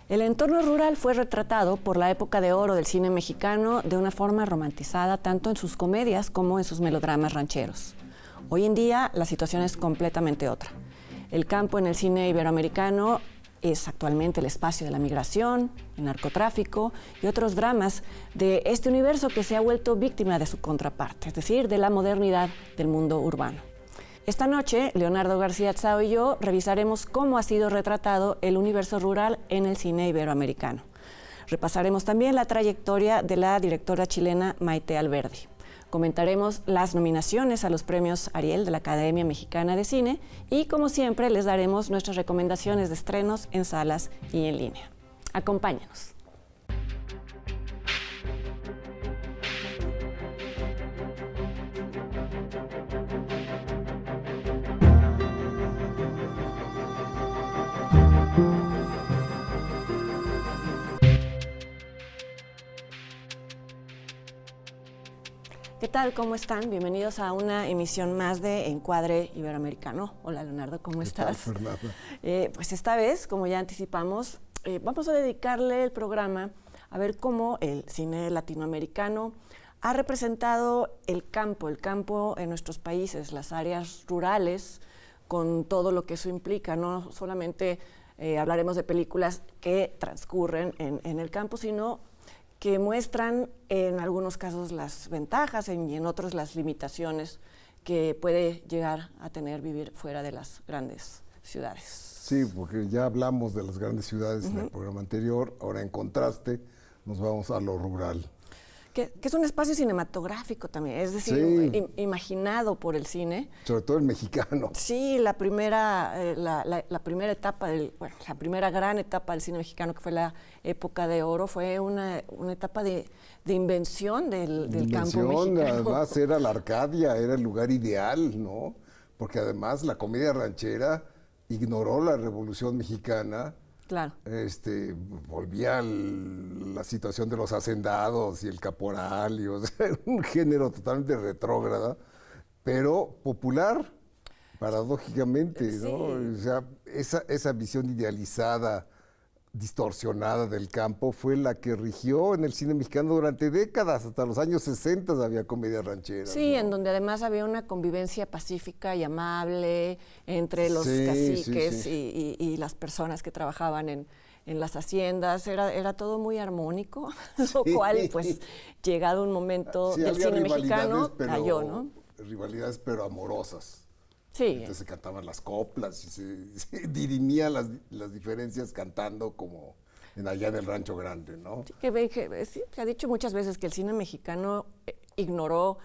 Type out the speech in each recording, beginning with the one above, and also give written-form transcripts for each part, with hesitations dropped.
El entorno rural fue retratado por la época de oro del cine mexicano de una forma romantizada tanto en sus comedias como en sus melodramas rancheros. Hoy en día la situación es completamente otra. El campo en el cine iberoamericano es actualmente el espacio de la migración, el narcotráfico y otros dramas de este universo que se ha vuelto víctima de su contraparte, es decir, de la modernidad del mundo urbano. Esta noche, Leonardo García Tsao y yo revisaremos cómo ha sido retratado el universo rural en el cine iberoamericano. Repasaremos también la trayectoria de la directora chilena Maite Alberdi. Comentaremos las nominaciones a los premios Ariel de la Academia Mexicana de Cine y, como siempre, les daremos nuestras recomendaciones de estrenos en salas y en línea. Acompáñanos. ¿Qué tal? ¿Cómo están? Bienvenidos a una emisión más de Encuadre Iberoamericano. Hola, Leonardo, ¿cómo estás? ¿Qué tal, Fernanda? Pues esta vez, como ya anticipamos, vamos a dedicarle el programa a ver cómo el cine latinoamericano ha representado el campo en nuestros países, las áreas rurales, con todo lo que eso implica. No solamente hablaremos de películas que transcurren en el campo, sino que muestran en algunos casos las ventajas y en otros las limitaciones que puede llegar a tener vivir fuera de las grandes ciudades. Sí, porque ya hablamos de las grandes ciudades en el programa anterior, ahora en contraste nos vamos a lo rural. Que es un espacio cinematográfico también, es decir, sí, imaginado por el cine. Sobre todo el mexicano. Sí, la primera etapa, la primera gran etapa del cine mexicano, que fue la época de oro, fue una etapa de invención del campo mexicano. Además era la Arcadia, era el lugar ideal, ¿no? Porque además la comedia ranchera ignoró la Revolución Mexicana. Claro. Volvía la situación de los hacendados y el caporal, y, o sea, un género totalmente retrógrada, pero popular, paradójicamente, Sí. ¿no? O sea, esa visión idealizada, distorsionada del campo fue la que rigió en el cine mexicano durante décadas, hasta los años 60 había comedia ranchera. Sí, ¿no? en donde además había una convivencia pacífica y amable entre los caciques y las personas que trabajaban en las haciendas. Era todo muy armónico, lo cual, pues, llegado un momento del cine mexicano, cayó, ¿no? Rivalidades, pero amorosas. Sí. Entonces se cantaban las coplas y se dirimían las diferencias cantando como allá en el Rancho Grande, ¿no? Sí, sí, se ha dicho muchas veces que el cine mexicano ignoró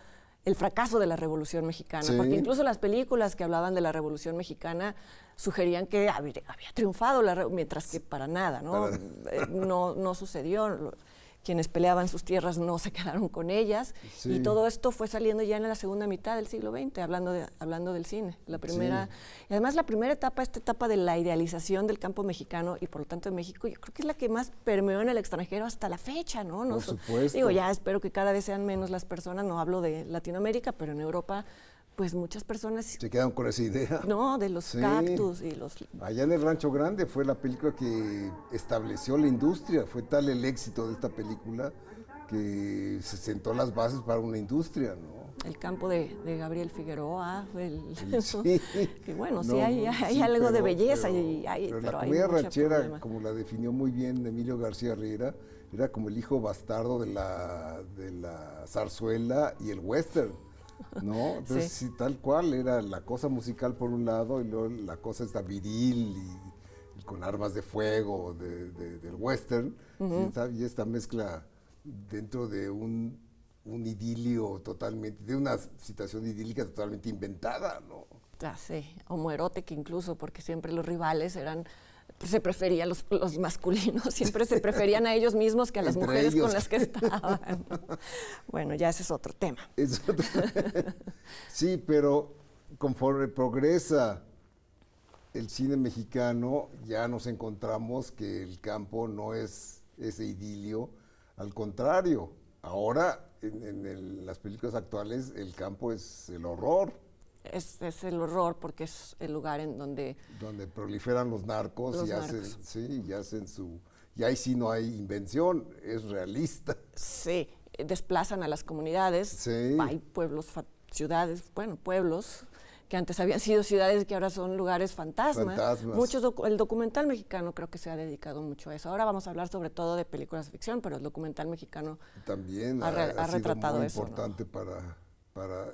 el fracaso de la Revolución Mexicana, sí, porque incluso las películas que hablaban de la Revolución Mexicana sugerían que había triunfado, mientras que para nada, ¿no? No sucedió. Quienes peleaban sus tierras no se quedaron con ellas, sí, y todo esto fue saliendo ya en la segunda mitad del siglo XX, hablando del cine. La primera, sí. Y además la primera etapa, esta etapa de la idealización del campo mexicano y por lo tanto de México, yo creo que es la que más permeó en el extranjero hasta la fecha, ¿no? Por supuesto. Digo, ya espero que cada vez sean menos las personas, no hablo de Latinoamérica, pero en Europa, pues muchas personas se quedan con esa idea. No, de los cactus y los... Allá en el Rancho Grande fue la película que estableció la industria. Fue tal el éxito de esta película que se sentó las bases para una industria, ¿no? El campo de Gabriel Figueroa, sí. Que bueno, sí hay algo de belleza. Pero la comedia ranchera, como la definió muy bien Emilio García Riera, era como el hijo bastardo de la zarzuela y el western. ¿No? Entonces, sí, tal cual, era la cosa musical por un lado y luego la cosa esta viril y con armas de fuego del western, y esta mezcla dentro de un idilio totalmente, de una situación idílica totalmente inventada, ¿no? Sí, homoerótica incluso, porque siempre los rivales se preferían los masculinos, siempre se preferían a ellos mismos que a las mujeres con las que estaban, ¿no? Bueno, ya ese es otro tema. Sí, pero conforme progresa el cine mexicano, ya nos encontramos que el campo no es ese idilio, al contrario, ahora en las películas actuales el campo es el horror. Es el horror porque es el lugar en donde proliferan los narcos, y narcos. hacen su... y ahí sí no hay invención, es realista. Sí, desplazan a las comunidades, Sí. hay pueblos, ciudades, bueno, pueblos que antes habían sido ciudades que ahora son lugares fantasmas. El documental mexicano creo que se ha dedicado mucho a eso. Ahora vamos a hablar sobre todo de películas de ficción, pero el documental mexicano también ha retratado muy eso. Importante, ¿no? para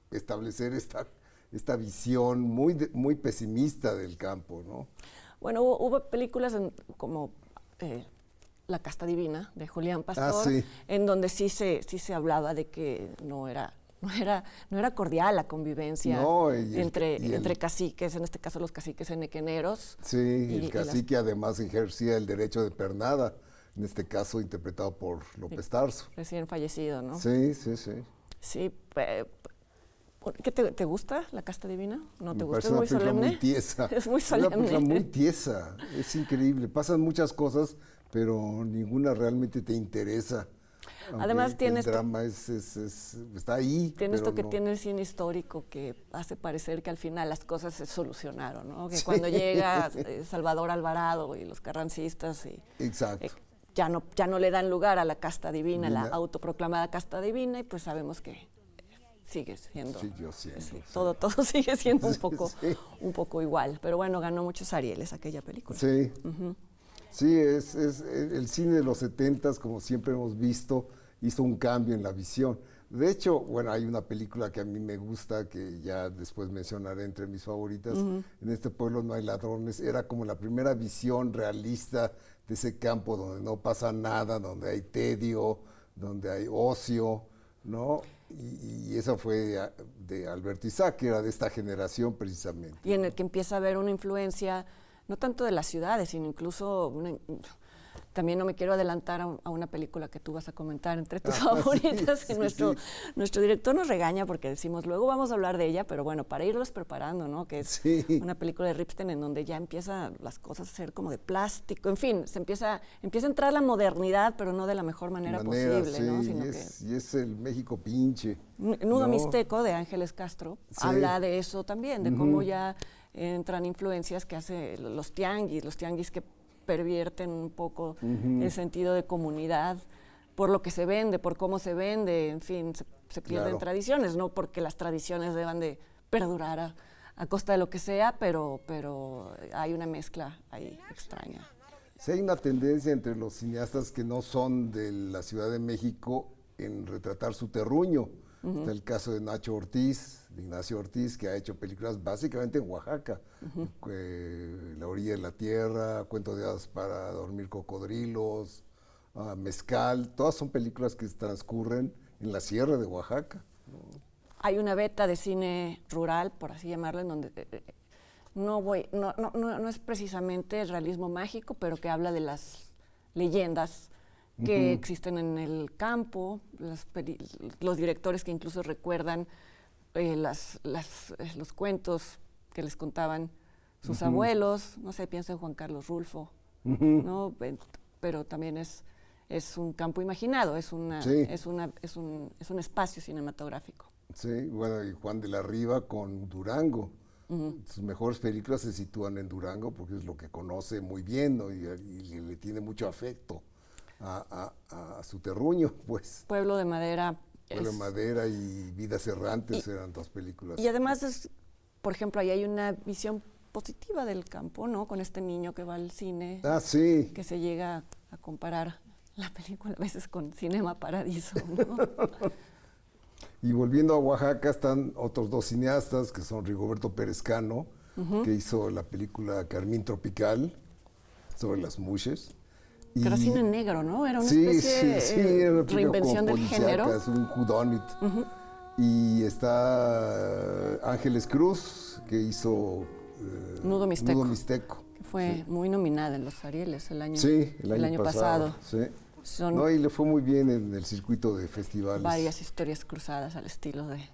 establecer esta visión muy pesimista del campo, ¿no? Bueno, hubo películas como La Casta Divina, de Julián Pastor, sí. en donde sí se hablaba de que no era cordial la convivencia entre caciques, en este caso los caciques enequeneros. Sí, el cacique además ejercía el derecho de pernada, en este caso interpretado por López Tarso. Recién fallecido, ¿no? Sí. Sí, ¿qué te gusta La Casta Divina? ¿No te gusta? ¿Es muy solemne? Muy tiesa. Es muy solemne. Es una película muy tiesa, es increíble. Pasan muchas cosas, pero ninguna realmente te interesa. Además tiene el drama está ahí. Tiene esto que tiene el cine histórico que hace parecer que al final las cosas se solucionaron, ¿no? Que cuando llega Salvador Alvarado y los carrancistas Exacto. Ya no le dan lugar a la casta divina, la autoproclamada casta divina, y pues sabemos que sigue siendo. Siguió siendo. Todo sigue siendo un poco igual. Pero bueno, ganó muchos Arieles aquella película. Sí. Sí, es el cine de los 70s, como siempre hemos visto, hizo un cambio en la visión. De hecho, bueno, hay una película que a mí me gusta, que ya después mencionaré entre mis favoritas, En este pueblo no hay ladrones. Era como la primera visión realista de ese campo donde no pasa nada, donde hay tedio, donde hay ocio, ¿no? Y esa fue de Alberto Isaac, que era de esta generación precisamente. Y en el que empieza a haber una influencia no tanto de las ciudades, sino incluso también no me quiero adelantar a una película que tú vas a comentar entre tus favoritas. Sí, Nuestro director nos regaña porque decimos, luego vamos a hablar de ella, pero bueno, para irlos preparando, ¿no? Que es una película de Ripstein en donde ya empiezan las cosas a ser como de plástico, en fin, empieza a entrar la modernidad, pero no de la mejor manera posible, ¿no? Sino y es el México pinche. Nudo Mixteco, de Ángeles Castro, habla de eso también, de cómo ya entran influencias que hace los tianguis que pervierten un poco el sentido de comunidad por lo que se vende, por cómo se vende, en fin, se pierden tradiciones, no porque las tradiciones deban de perdurar a costa de lo que sea, pero hay una mezcla ahí extraña. Sí, hay una tendencia entre los cineastas que no son de la Ciudad de México en retratar su terruño. Está el caso de Ignacio Ortiz, que ha hecho películas básicamente en Oaxaca. La orilla de la tierra, Cuento de hadas para dormir cocodrilos, Mezcal, todas son películas que transcurren en la sierra de Oaxaca. Hay una beta de cine rural, por así llamarlo, en donde no es precisamente el realismo mágico, pero que habla de las leyendas que existen en el campo, los directores que incluso recuerdan los cuentos que les contaban sus abuelos, no sé, pienso en Juan Carlos Rulfo, ¿no? Pero también es un campo imaginado, es un espacio cinematográfico. Sí, bueno, y Juan de la Riva con Durango. Sus mejores películas se sitúan en Durango porque es lo que conoce muy bien, ¿no? y le tiene mucho afecto a su terruño, pues. Pueblo de Madera. Pueblo de Madera y Vidas Errantes eran dos películas. Y además, por ejemplo, ahí hay una visión positiva del campo, ¿no? Con este niño que va al cine. Sí. Que se llega a comparar la película a veces con Cinema Paradiso, ¿no? Y volviendo a Oaxaca están otros dos cineastas, que son Rigoberto Pérez Cano, que hizo la película Carmín Tropical, sobre las mushes. Que era cine negro, ¿no? Era una especie de reinvención del género. Es un whodunit. Y está Ángeles Cruz, que hizo Nudo Mixteco. Que fue muy nominada en los Arieles el año pasado. Sí. Y le fue muy bien en el circuito de festivales. Varias historias cruzadas al estilo de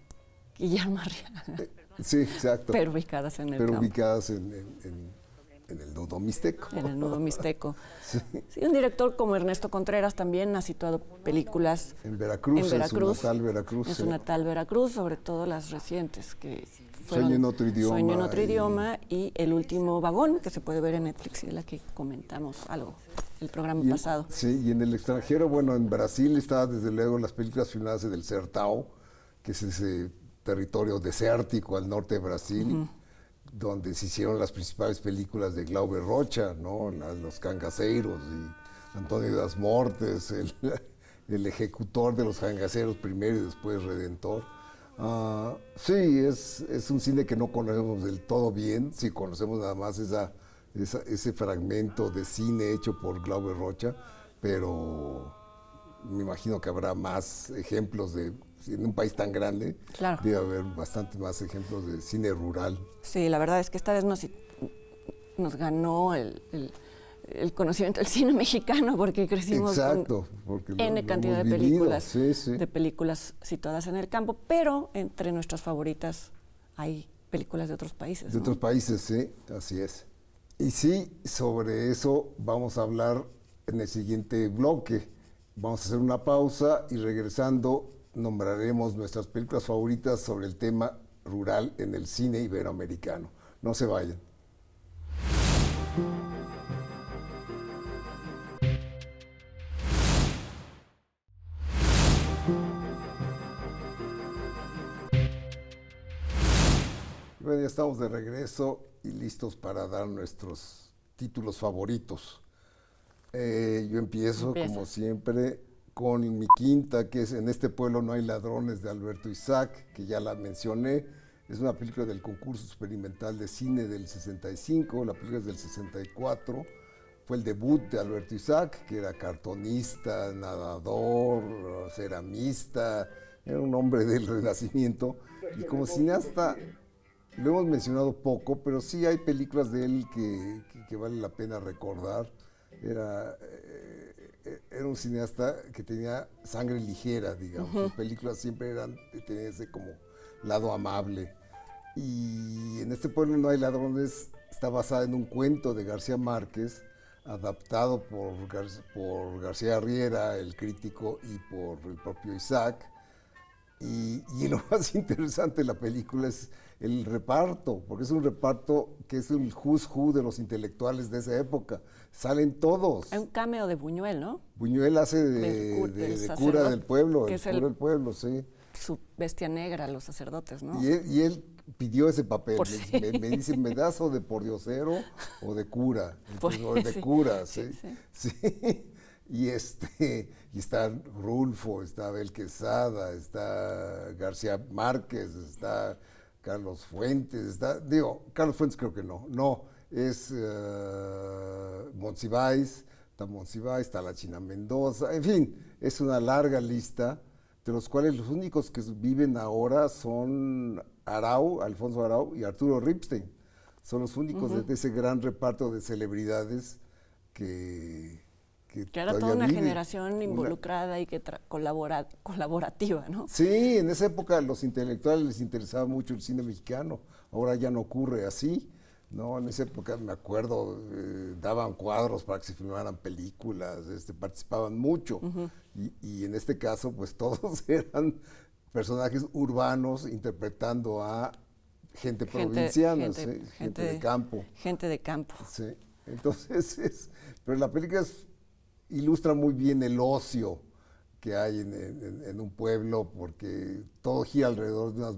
Guillermo Arriaga. Sí, exacto. Pero ubicadas en el campo. Ubicadas en el Nudo Mixteco. En el Nudo Mixteco. Sí, un director como Ernesto Contreras también ha situado películas en Veracruz, en su natal Veracruz. En su natal Veracruz, sobre todo las recientes, que fueron Sueño en otro idioma. Sueño en otro idioma y El último vagón, que se puede ver en Netflix y de la que comentamos algo. el programa pasado. Sí, y en el extranjero, bueno, en Brasil está desde luego las películas filmadas en el Sertão, que es ese territorio desértico al norte de Brasil, donde se hicieron las principales películas de Glauber Rocha, ¿no? Los Cangaceiros y Antonio das Mortes, el ejecutor de los Cangaceiros primero y después Redentor. Sí, es un cine que no conocemos del todo bien, sí conocemos nada más ese fragmento de cine hecho por Glauber Rocha, pero me imagino que habrá más ejemplos en un país tan grande, claro, debe haber bastante más ejemplos de cine rural. Sí, la verdad es que esta vez nos ganó el conocimiento del cine mexicano, porque crecimos con N cantidad de películas, de películas situadas en el campo, pero entre nuestras favoritas hay películas de otros países. De otros países, sí, así es. Y sí, sobre eso vamos a hablar en el siguiente bloque. Vamos a hacer una pausa y regresando nombraremos nuestras películas favoritas sobre el tema rural en el cine iberoamericano. No se vayan. Bueno, ya estamos de regreso y listos para dar nuestros títulos favoritos. Yo empiezo, como siempre, con mi quinta, que es En este pueblo no hay ladrones, de Alberto Isaac, que ya la mencioné. Es una película del concurso experimental de cine del 65, la película es del 64. Fue el debut de Alberto Isaac, que era cartonista, nadador, ceramista, era un hombre del Renacimiento. Y como cineasta, lo hemos mencionado poco, pero sí hay películas de él que vale la pena recordar. Era un cineasta que tenía sangre ligera, digamos. Sus películas siempre tenían ese como lado amable. Y En este pueblo no hay ladrones está basada en un cuento de García Márquez, adaptado por García Riera, el crítico, y por el propio Isaac. Y lo más interesante de la película es el reparto, porque es un reparto que es el who's who de los intelectuales de esa época. Salen todos. Hay un cameo de Buñuel, ¿no? Buñuel hace de cura del pueblo, el cura del pueblo, sí. Su bestia negra, los sacerdotes, ¿no? Y él pidió ese papel. Me dice, ¿me das o de pordiosero o de cura? Entonces, o de cura, sí. Y está Rulfo, está Abel Quesada, está García Márquez, está Carlos Fuentes, Carlos Fuentes creo que no, es Monsiváis, está la China Mendoza, en fin, es una larga lista, de los cuales los únicos que viven ahora son Alfonso Arau y Arturo Ripstein. Son los únicos de ese gran reparto de celebridades que era toda una generación involucrada y que colaborativa, ¿no? Sí, en esa época a los intelectuales les interesaba mucho el cine mexicano, ahora ya no ocurre así, ¿no? En esa época me acuerdo, daban cuadros para que se filmaran películas, participaban mucho, y en este caso pues todos eran personajes urbanos interpretando a gente provinciana, gente de campo. Gente de campo. Sí, entonces, pero la película ilustra muy bien el ocio que hay en un pueblo, porque todo gira alrededor de unas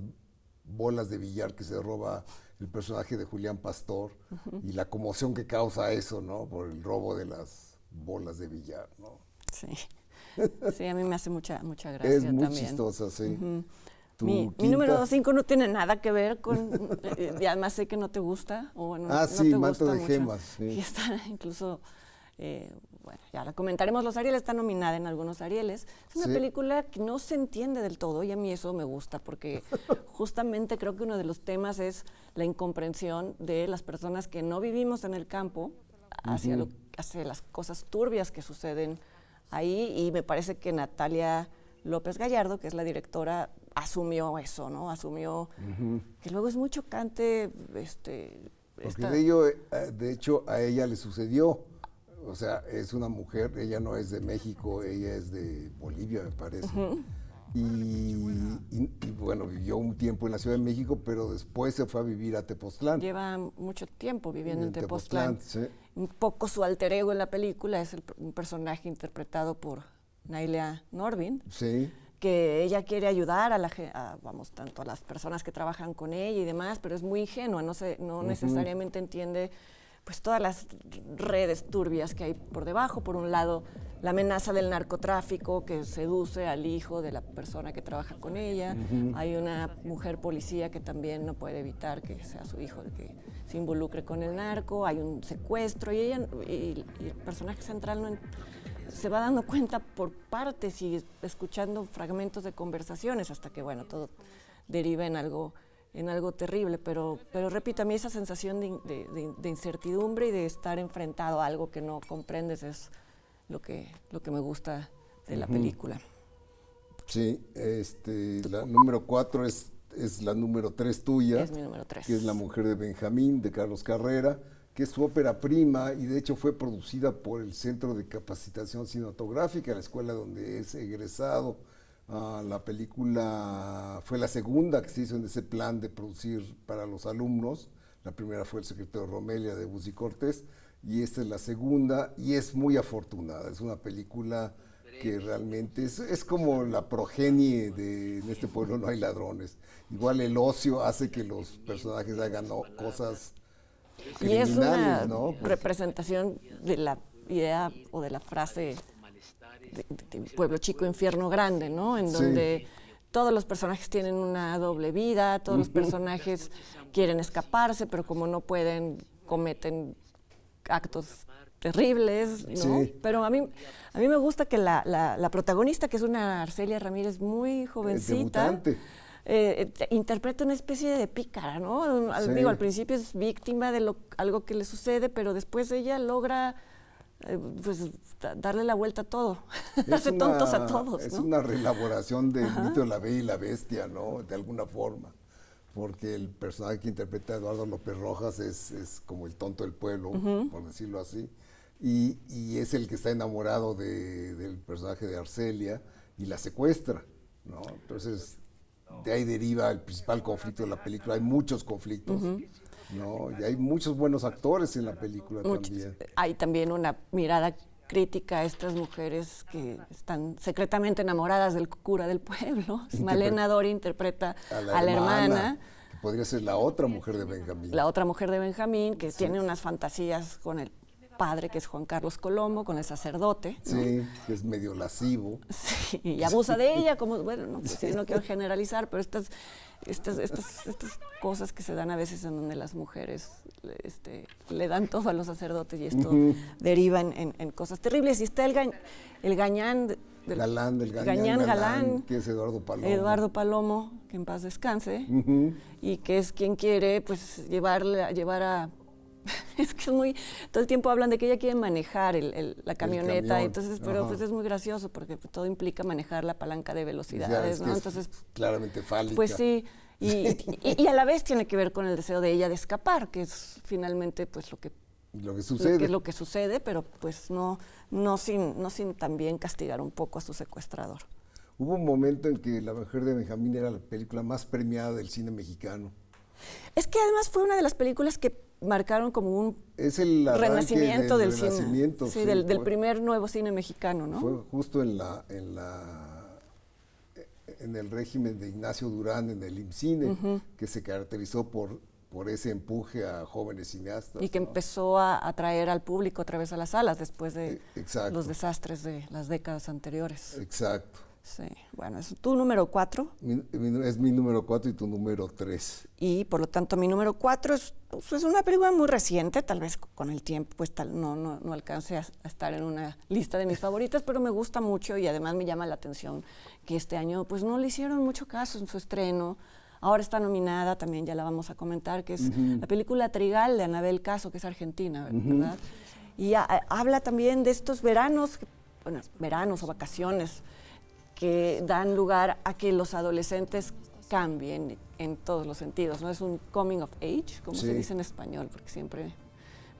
bolas de billar que se roba el personaje de Julián Pastor, y la conmoción que causa eso, ¿no? Por el robo de las bolas de billar, ¿no? Sí. Sí, a mí me hace mucha gracia es también. Es muy chistosa, sí. Mi número 5 no tiene nada que ver con, y además sé que no te gusta, o bueno, no sí, te Manto gusta de mucho. Gemas. Sí. Y está incluso, bueno, ya la comentaremos, los Arieles, está nominada en algunos Arieles. Es una película que no se entiende del todo, y a mí eso me gusta, porque justamente creo que uno de los temas es la incomprensión de las personas que no vivimos en el campo hacia las cosas turbias que suceden ahí, y me parece que Natalia López Gallardo, que es la directora, asumió eso, ¿no? Asumió que luego es muy chocante. Porque de hecho, a ella le sucedió. O sea, es una mujer, ella no es de México, ella es de Bolivia, me parece. bueno, vivió un tiempo en la Ciudad de México, pero después se fue a vivir a Tepoztlán. Lleva mucho tiempo viviendo en Tepoztlán. Sí. Un poco su alter ego en la película es un personaje interpretado por Nailia Norvin. Sí. Que ella quiere ayudar vamos, tanto a las personas que trabajan con ella y demás, pero es muy ingenua, no necesariamente entiende pues todas las redes turbias que hay por debajo. Por un lado, la amenaza del narcotráfico que seduce al hijo de la persona que trabaja con ella. Hay una mujer policía que también no puede evitar que sea su hijo el que se involucre con el narco. Hay un secuestro y el personaje central se va dando cuenta por partes y escuchando fragmentos de conversaciones hasta que, bueno, todo deriva en algo terrible, pero repito, a mí esa sensación de incertidumbre y de estar enfrentado a algo que no comprendes es lo que me gusta de la película. Sí, la número 4 es la número 3 tuya. Es mi número 3. Que es La mujer de Benjamín, de Carlos Carrera, que es su ópera prima y de hecho fue producida por el Centro de Capacitación Cinematográfica, la escuela donde es egresado. La película fue la segunda que se hizo en ese plan de producir para los alumnos. La primera fue El secreto de Romelia de Busy Cortés y esta es la segunda y es muy afortunada. Es una película que realmente es como la progenie de En este pueblo no hay ladrones. Igual el ocio hace que los personajes hagan cosas y es una ¿no? representación de la idea o de la frase de pueblo chico, infierno grande, ¿no? En donde todos los personajes tienen una doble vida, todos los personajes quieren escaparse, pero como no pueden, cometen actos terribles, ¿no? Sí. Pero a mí me gusta que la protagonista, que es una Arcelia Ramírez muy jovencita, interpreta una especie de pícara, ¿no? Sí. Digo, al principio es víctima de algo que le sucede, pero después ella logra pues darle la vuelta a todo, hace tontos a todos. Es ¿no? una reelaboración del mito de la Bella y la Bestia, ¿no? De alguna forma, porque el personaje que interpreta a Eduardo López Rojas es como el tonto del pueblo, por decirlo así, y es el que está enamorado del personaje de Arcelia y la secuestra, ¿no? Entonces, de ahí deriva el principal conflicto de la película. Hay muchos conflictos, ¿no? Y hay muchos buenos actores en la película también. Hay también una mirada crítica a estas mujeres que están secretamente enamoradas del cura del pueblo. Malena Doria interpreta a la hermana. Que podría ser la otra mujer de Benjamín. La otra mujer de Benjamín, que tiene unas fantasías con el padre, que es Juan Carlos Colombo, con el sacerdote, ¿no? Sí, que es medio lascivo. Sí, y abusa de ella, como, bueno, no, pues, no quiero generalizar, pero estas cosas que se dan a veces en donde las mujeres le dan todo a los sacerdotes y esto deriva en cosas terribles. Y está el gañán, galán, que es Eduardo Palomo. Eduardo Palomo, que en paz descanse, y que es quien quiere pues llevar a es que es muy, todo el tiempo hablan de que ella quiere manejar la camioneta, entonces, pero pues es muy gracioso porque todo implica manejar la palanca de velocidades, ¿no? Entonces, claramente fálica. Pues sí, y a la vez tiene que ver con el deseo de ella de escapar, que es finalmente pues lo que sucede, pero pues no sin también castigar un poco a su secuestrador. Hubo un momento en que La mujer de Benjamín era la película más premiada del cine mexicano. Es que además fue una de las películas que marcaron como un renacimiento del cine. Sí, del primer nuevo cine mexicano, ¿no? Fue justo en el régimen de Ignacio Durán, en el IMCINE, que se caracterizó por ese empuje a jóvenes cineastas. Y que empezó a atraer al público otra vez a las salas después de los desastres de las décadas anteriores. Exacto. Sí, bueno, es tu número 4. Es mi número 4 y tu número 3. Y por lo tanto mi número 4 es una película muy reciente, tal vez con el tiempo pues no alcance a estar en una lista de mis favoritas, pero me gusta mucho y además me llama la atención que este año pues no le hicieron mucho caso en su estreno. Ahora está nominada, también ya la vamos a comentar, que es la película Trigal de Anabel Caso, que es argentina, ¿verdad? Y habla también de estos veranos o vacaciones, que dan lugar a que los adolescentes cambien en todos los sentidos, ¿no? Es un coming of age, como se dice en español, porque siempre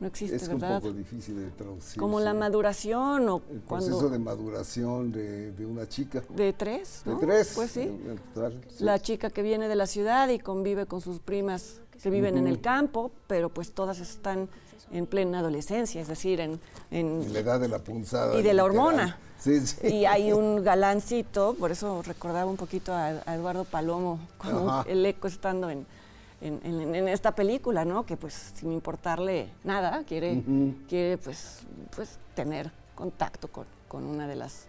no existe, es ¿verdad? un poco difícil de traducir. Como la maduración o el cuando... proceso de maduración de una chica. De 3, ¿no? De 3. Pues sí. En total, sí. La chica que viene de la ciudad y convive con sus primas que viven en el campo, pero pues todas están en plena adolescencia, es decir, en la edad de la punzada. Y de la hormona. Sí, sí. Y hay un galancito, por eso recordaba un poquito a Eduardo Palomo, como el eco estando en esta película, ¿no? Que pues sin importarle nada, quiere pues tener contacto con una de las,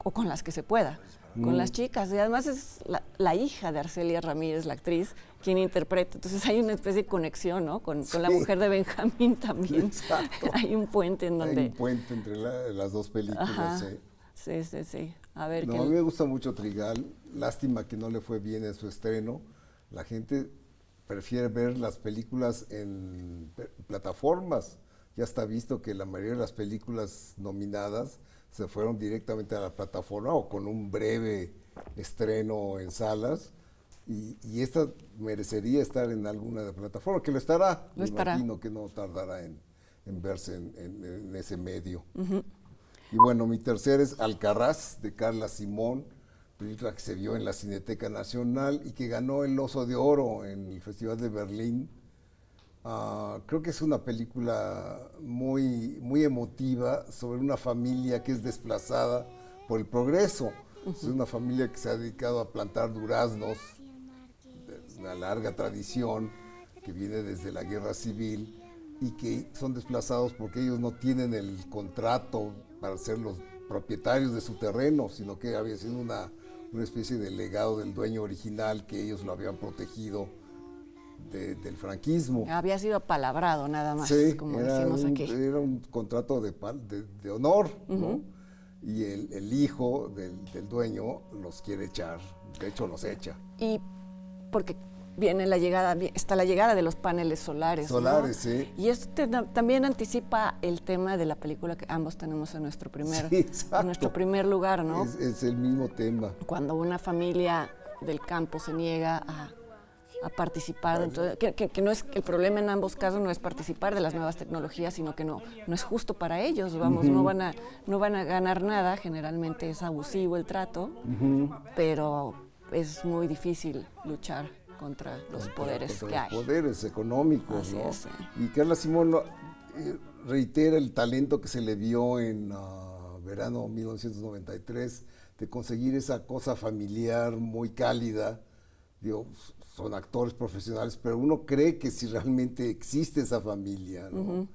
o con las que se pueda, con las chicas. Y además es la hija de Arcelia Ramírez, la actriz, quien interpreta. Entonces hay una especie de conexión, ¿no? Con la mujer de Benjamín también. Exacto. Hay un puente en donde... Hay un puente entre las dos películas. Sí. A ver, a mí me gusta mucho Trigal. Lástima que no le fue bien en su estreno. La gente prefiere ver las películas en plataformas. Ya está visto que la mayoría de las películas nominadas se fueron directamente a la plataforma o con un breve estreno en salas. Y esta merecería estar en alguna de plataformas, que lo estará. Me imagino que no tardará en verse en ese medio. Y bueno, mi tercera es Alcarrás, de Carla Simón, película que se vio en la Cineteca Nacional y que ganó el Oso de Oro en el Festival de Berlín. Creo que es una película muy, muy emotiva sobre una familia que es desplazada por el progreso. Es una familia que se ha dedicado a plantar duraznos, una larga tradición que viene desde la guerra civil y que son desplazados porque ellos no tienen el contrato para ser los propietarios de su terreno, sino que había sido una especie de legado del dueño original que ellos lo habían protegido del franquismo. Había sido apalabrado nada más, sí, como decimos aquí. Era un contrato de honor, ¿no? Y el hijo del dueño los quiere echar, de hecho los echa. Y porque está la llegada de los paneles solares. Solares, ¿no? sí. Y esto también anticipa el tema de la película que ambos tenemos en nuestro primer lugar, ¿no? Es el mismo tema. Cuando una familia del campo se niega a participar dentro que no es el problema en ambos casos no es participar de las nuevas tecnologías, sino que no es justo para ellos, vamos, no van a ganar nada, generalmente es abusivo el trato, pero es muy difícil luchar contra los poderes que hay. Los poderes económicos, Así ¿no? es, sí. Y Carla Simón reitera el talento que se le vio en verano 1993 de conseguir esa cosa familiar muy cálida. Digo, son actores profesionales, pero uno cree que si realmente existe esa familia, ¿no?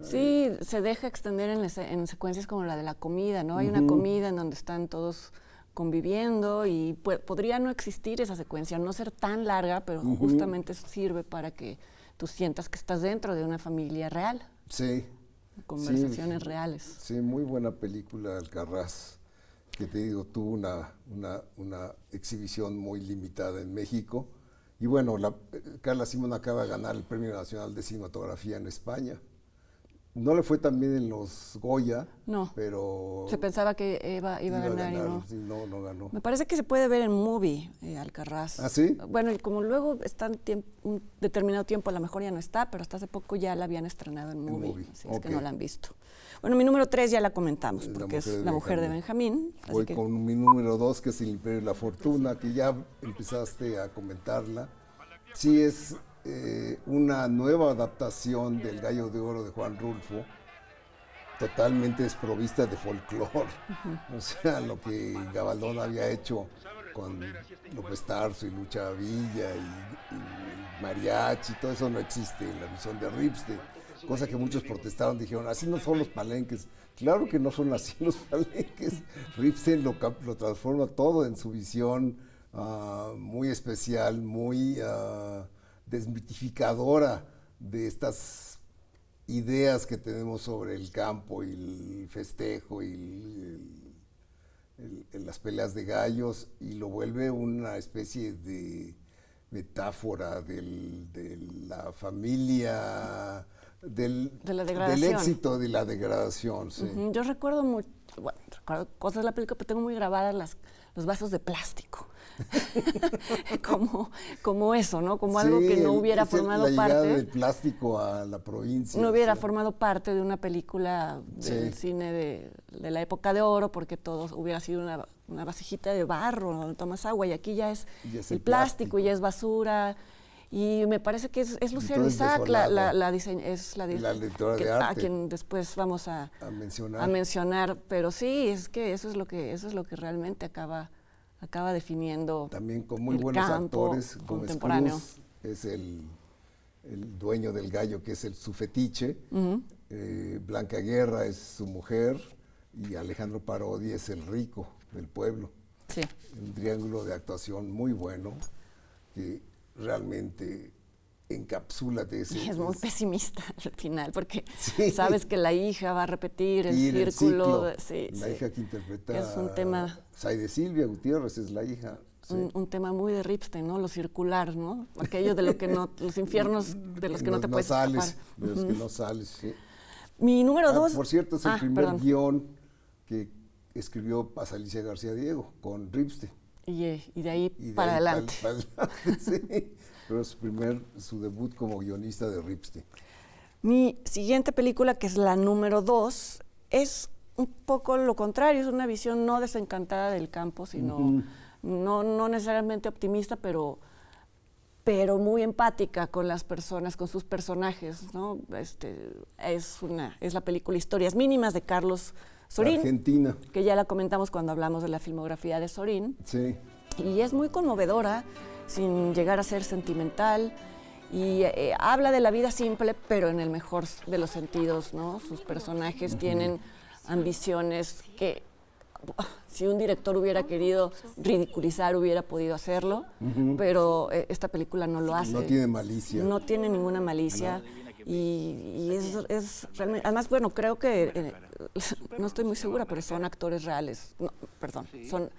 Sí, se deja extender en secuencias como la de la comida, ¿no? Hay una comida en donde están todos conviviendo y podría no existir esa secuencia, no ser tan larga, pero justamente sirve para que tú sientas que estás dentro de una familia real. Sí. Conversaciones reales. Sí, muy buena película, Alcarrás, que te digo, tuvo una exhibición muy limitada en México. Y bueno, Carla Simón acaba de ganar el Premio Nacional de Cinematografía en España. No le fue tan bien en los Goya, no, pero... Se pensaba que iba a ganar y no. Sí, no ganó. Me parece que se puede ver en Movie, Alcarrás. ¿Ah, sí? Bueno, y como luego está un determinado tiempo, a lo mejor ya no está, pero hasta hace poco ya la habían estrenado en Movie. Así es que no la han visto. Bueno, mi número 3 ya la comentamos, porque es La mujer de Benjamín. Voy con mi número 2, que es El Imperio de la Fortuna, que ya empezaste a comentarla. Sí, es una nueva adaptación del Gallo de Oro de Juan Rulfo, totalmente desprovista de folclore. O sea, lo que Gabaldón había hecho con López Tarso y Lucha Villa y mariachi, todo eso no existe en la visión de Ripstein, cosa que muchos protestaron, dijeron, así no son los palenques. Claro que no son así los palenques. Ripstein lo transforma todo en su visión muy especial, muy desmitificadora de estas ideas que tenemos sobre el campo y el festejo y las peleas de gallos, y lo vuelve una especie de metáfora de la familia, del éxito de la degradación. Sí. Yo recuerdo recuerdo cosas de la película, pero tengo muy grabadas los vasos de plástico. como eso, ¿no? Como algo que no hubiera formado la llegada parte del plástico a la provincia. No hubiera formado parte de una película del cine de la época de oro, porque todo hubiera sido una vasijita de barro donde tomas agua, y aquí ya es el plástico, y ya es basura. Y me parece que es Lucero Isaac, es la directora de arte, a quien después vamos a mencionar. Pero sí, es que eso es lo que realmente acaba definiendo también con muy buenos actores. Contemporáneo. Gómez Cruz es el dueño del gallo, que es su fetiche. Blanca Guerra es su mujer, y Alejandro Parodi es el rico del pueblo. Sí. Un triángulo de actuación muy bueno, que realmente encapsula de ese... Y es muy pesimista al final, porque sabes que la hija va a repetir el círculo. La hija que interpreta es un tema... Saide Silvia Gutiérrez es la hija. Un tema muy de Ripstein, ¿no? Lo circular, ¿no? Aquello de lo que no... los infiernos de los que no te puedes escapar. De los que no sales, sí. Mi número 2... Por cierto, es el primer guión que escribió Alicia García Diego con Ripstein. Y de ahí para adelante. Sí, pero es su debut como guionista de Ripstein. Mi siguiente película, que es la número 2, es un poco lo contrario, es una visión no desencantada del campo, sino no necesariamente optimista, pero muy empática con las personas, con sus personajes, ¿no? Es la película Historias Mínimas de Carlos Sorín, Argentina, que ya la comentamos cuando hablamos de la filmografía de Sorín. Sí. Y es muy conmovedora, sin llegar a ser sentimental, y habla de la vida simple, pero en el mejor de los sentidos, ¿no? Sus personajes tienen ambiciones que, si un director hubiera querido ridiculizar, hubiera podido hacerlo, pero esta película no lo hace. No tiene malicia. No tiene ninguna malicia. Y es realmente, además, bueno, creo que, no estoy muy segura, pero son actores reales, son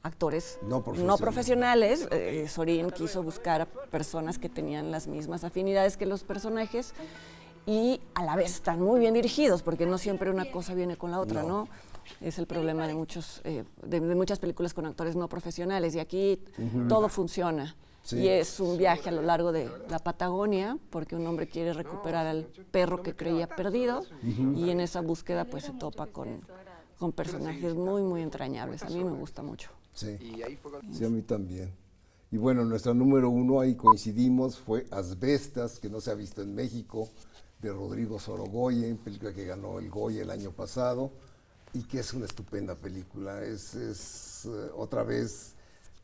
actores no profesionales. Sorín quiso buscar a personas que tenían las mismas afinidades que los personajes, y a la vez están muy bien dirigidos, porque no siempre una cosa viene con la otra, ¿no? Es el problema de muchas películas con actores no profesionales, y aquí todo funciona. Sí. Y es un viaje a lo largo de la Patagonia, porque un hombre quiere recuperar al perro que creía perdido, y en esa búsqueda pues se topa con personajes muy, muy entrañables. A mí me gusta mucho. Sí, a mí también. Y bueno, nuestra número 1, ahí coincidimos, fue Asbestas, que no se ha visto en México, de Rodrigo Sorogoyen, película que ganó el Goya el año pasado, y que es una estupenda película. Es otra vez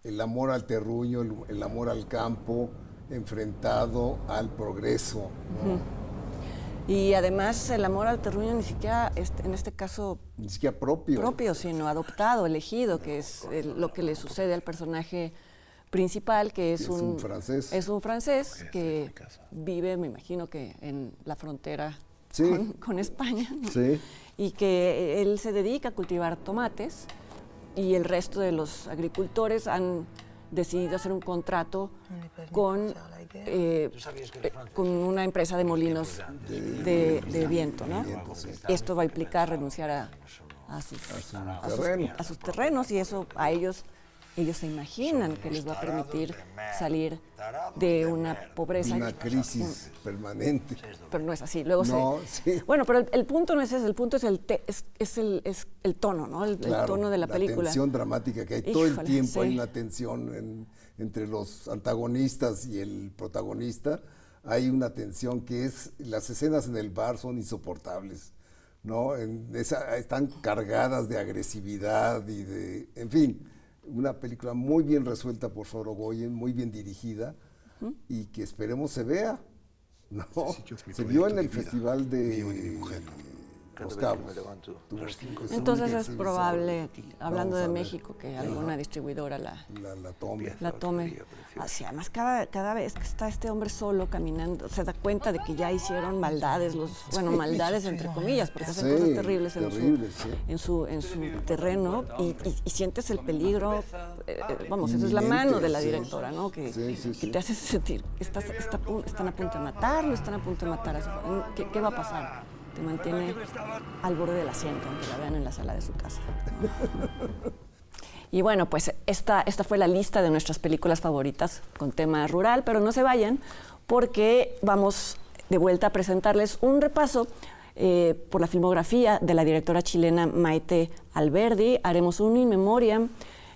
el amor al terruño, el amor al campo, enfrentado al progreso, ¿no? Y además el amor al terruño ni siquiera, en este caso... Ni siquiera propio, sino adoptado, elegido, que es lo que le sucede al personaje principal, que es un francés. Es un francés que vive, me imagino que en la frontera con España, ¿no? Sí. Y que él se dedica a cultivar tomates, y el resto de los agricultores han decidido hacer un contrato con una empresa de molinos de viento, ¿no? Esto va a implicar renunciar a sus terrenos, y eso a ellos se imaginan que les va a permitir salir de una pobreza. Una crisis permanente. Pero no es así. Luego Bueno, pero el punto no es ese, el punto es el tono, ¿no? El tono de la película. La tensión dramática que hay. Todo el tiempo hay una tensión entre los antagonistas y el protagonista. Hay una tensión que es, las escenas en el bar son insoportables, ¿no? Están cargadas de agresividad y en fin, una película muy bien resuelta por Sorogoyen, muy bien dirigida, y que esperemos se vea, ¿no? Se vio en el Festival de Los Cabos. Entonces es probable, hablando de México, que alguna distribuidora la tome. Así, además, cada vez que está este hombre solo caminando, se da cuenta de que ya hicieron maldades, maldades entre comillas, porque hacen cosas terribles en su terreno, y sientes el peligro. Esa es la mano de la directora, ¿no? Que te hace sentir que están a punto de matarlo, están a punto de matar a su... ¿Qué va a pasar? Te mantiene al borde del asiento, aunque la vean en la sala de su casa. Y bueno, pues esta fue la lista de nuestras películas favoritas con tema rural, pero no se vayan porque vamos de vuelta a presentarles un repaso por la filmografía de la directora chilena Maite Alberdi. Haremos un in memoriam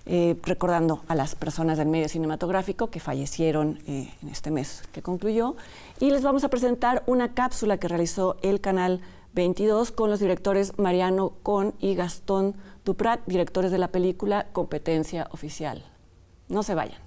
recordando a las personas del medio cinematográfico que fallecieron en este mes que concluyó. Y les vamos a presentar una cápsula que realizó el Canal 22 con los directores Mariano Con y Gastón Duprat, directores de la película Competencia Oficial. No se vayan.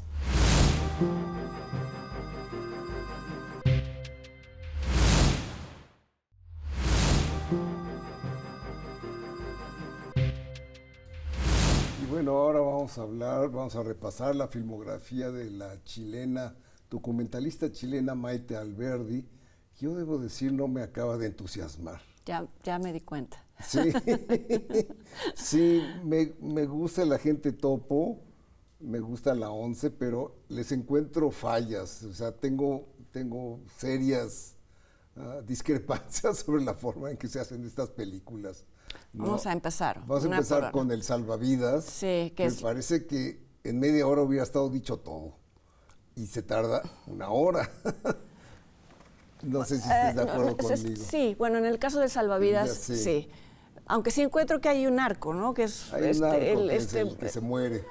Y bueno, ahora vamos a repasar la filmografía de la chilena, documentalista chilena Maite Alberdi. Yo debo decir, no me acaba de entusiasmar. Ya me di cuenta. Sí, sí, me gusta la gente topo, me gusta la 11, pero les encuentro fallas. O sea, tengo serias discrepancias sobre la forma en que se hacen estas películas, ¿no? Vamos a empezar con El Salvavidas, sí, que me parece que en media hora hubiera estado dicho todo, y se tarda una hora. No sé si estás de acuerdo conmigo. Sí, bueno, en el caso de Salvavidas, sí. Aunque sí encuentro que hay un arco, ¿no? Que es hay un arco el que se muere.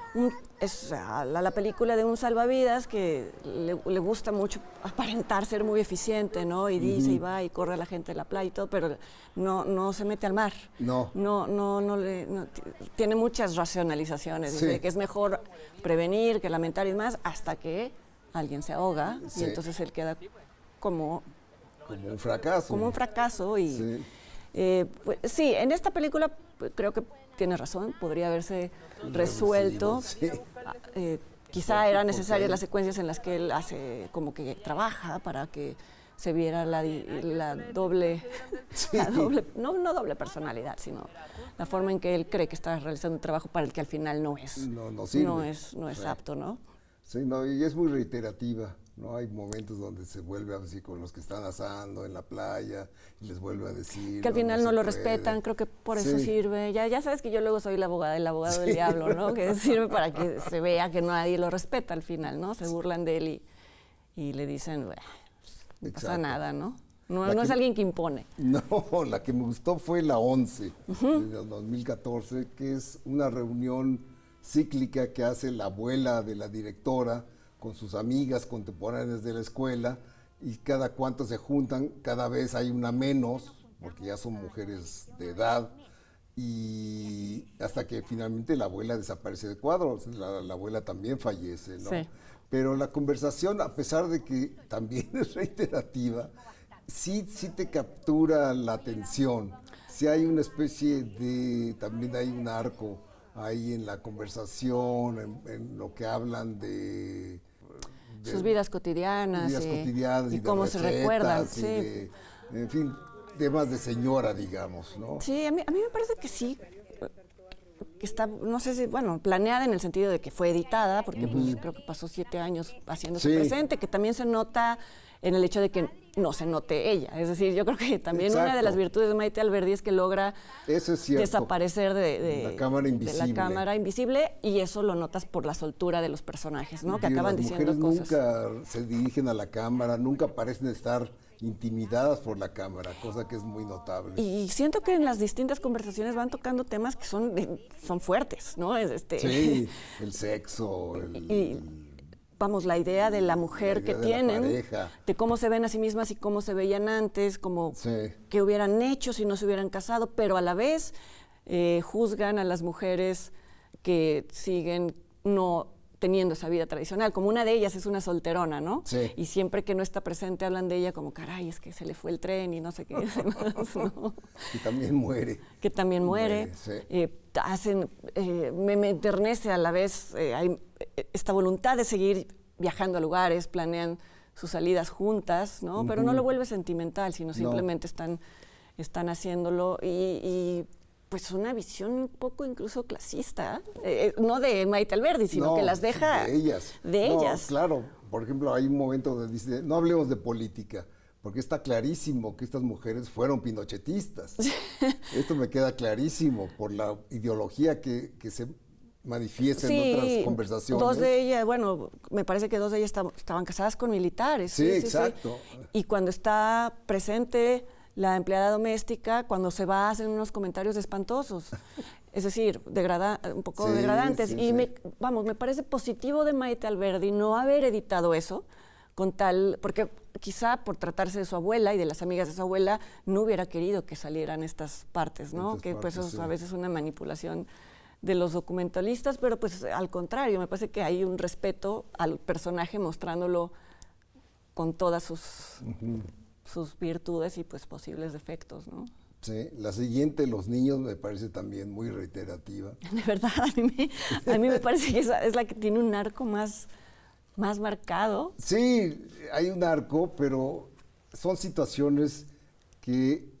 Es la película de un salvavidas que le gusta mucho aparentar ser muy eficiente, ¿no? Y dice y va y corre a la gente de la playa y todo, pero no se mete al mar. No. Tiene muchas racionalizaciones. Sí. Dice que es mejor prevenir que lamentar y más hasta que alguien se ahoga y entonces él queda como un fracaso. Como un fracaso y pues, sí, en esta película creo que tiene razón, podría haberse resuelto. Sí. Quizá eran necesarias las secuencias en las que él hace como que trabaja para que se viera la doble, no doble personalidad, sino la forma en que él cree que está realizando un trabajo para el que al final no es apto, ¿no? Sí, no, y es muy reiterativa. No hay momentos donde se vuelve a decir con los que están asando en la playa y les vuelve a decir que al final no lo respetan, creo que por eso sirve. Ya sabes que yo luego soy el abogado del diablo, ¿no? Que sirve para que se vea que nadie lo respeta al final, ¿no? Se burlan de él y le dicen, no pasa nada, ¿no? No es alguien que impone. No, la que me gustó fue la 11 de 2014, que es una reunión cíclica que hace la abuela de la directora con sus amigas contemporáneas de la escuela, y cada cuanto se juntan, cada vez hay una menos, porque ya son mujeres de edad, y hasta que finalmente la abuela desaparece de cuadro, la abuela también fallece, ¿no? Sí. Pero la conversación, a pesar de que también es reiterativa, sí te captura la atención. Sí hay una especie de, también hay un arco ahí en la conversación, en lo que hablan de sus vidas cotidianas y cómo se recuerdan. En fin, temas de señora, digamos, ¿no? Sí, a mí me parece que sí, que está, no sé si, planeada en el sentido de que fue editada, porque pues, creo que pasó 7 años haciéndose presente, que también se nota en el hecho de que no se note ella. Es decir, yo creo que también una de las virtudes de Maite Alberdi es que logra desaparecer de la cámara invisible, y eso lo notas por la soltura de los personajes, ¿no? Que acaban diciendo cosas. Nunca se dirigen a la cámara, nunca parecen estar intimidadas por la cámara, cosa que es muy notable. Y siento que en las distintas conversaciones van tocando temas que son fuertes, ¿no? Sí, el sexo, la idea de la mujer que tienen, de cómo se ven a sí mismas y cómo se veían antes, como qué hubieran hecho si no se hubieran casado, pero a la vez juzgan a las mujeres que siguen no teniendo esa vida tradicional, como una de ellas es una solterona, ¿no? Sí. Y siempre que no está presente hablan de ella como, caray, es que se le fue el tren y no sé qué demás, ¿no? Que también muere. Que también muere. Me enternece a la vez, hay esta voluntad de seguir viajando a lugares, planean sus salidas juntas, ¿no? Pero no lo vuelve sentimental, sino simplemente están haciéndolo y pues una visión un poco incluso clasista, no de Maite Alberdi, sino que las deja de ellas. Claro, por ejemplo, hay un momento donde dice, no hablemos de política, porque está clarísimo que estas mujeres fueron pinochetistas. Esto me queda clarísimo por la ideología que se manifiesta en otras conversaciones. Dos de ellas, bueno, me parece que dos de ellas estaban casadas con militares. Sí, exacto. Sí. Y cuando está presente la empleada doméstica, cuando se va, hacen unos comentarios espantosos. Es decir, un poco degradantes. Y me parece positivo de Maite Alberdi no haber editado eso, porque quizá por tratarse de su abuela y de las amigas de su abuela, no hubiera querido que salieran estas partes, ¿no? Pues eso a veces es una manipulación de los documentalistas, pero pues al contrario, me parece que hay un respeto al personaje mostrándolo con todas sus virtudes y pues posibles defectos, ¿no? Sí, la siguiente, Los niños, me parece también muy reiterativa. De verdad, a mí me parece que esa es la que tiene un arco más marcado. Sí, hay un arco, pero son situaciones que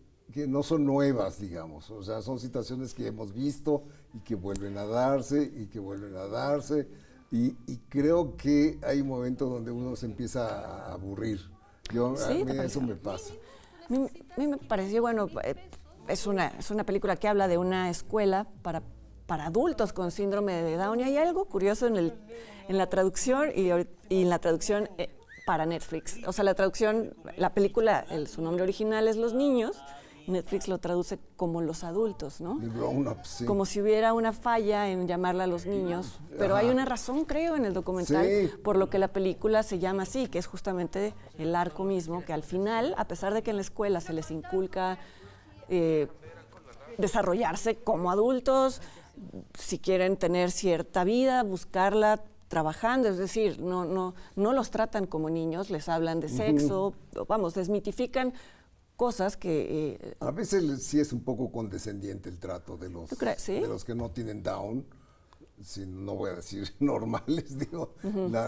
no son nuevas, digamos. O sea, son situaciones que hemos visto y que vuelven a darse y que vuelven a darse. Y creo que hay un momento donde uno se empieza a aburrir. A mí eso me pasa. A mí me pareció, bueno, es una película que habla de una escuela para adultos con síndrome de Down, y hay algo curioso en la traducción y en la traducción para Netflix. O sea, la película, su nombre original es Los niños, Netflix lo traduce como Los adultos, ¿no? The grown-ups, sí. Como si hubiera una falla en llamarla a los niños, pero hay una razón, creo, en el documental, por lo que la película se llama así, que es justamente el arco mismo, que al final, a pesar de que en la escuela se les inculca desarrollarse como adultos, si quieren tener cierta vida, buscarla trabajando, es decir, no los tratan como niños, les hablan de sexo, desmitifican cosas que... a veces sí es un poco condescendiente el trato de los, de los que no tienen Down, no voy a decir normales, digo,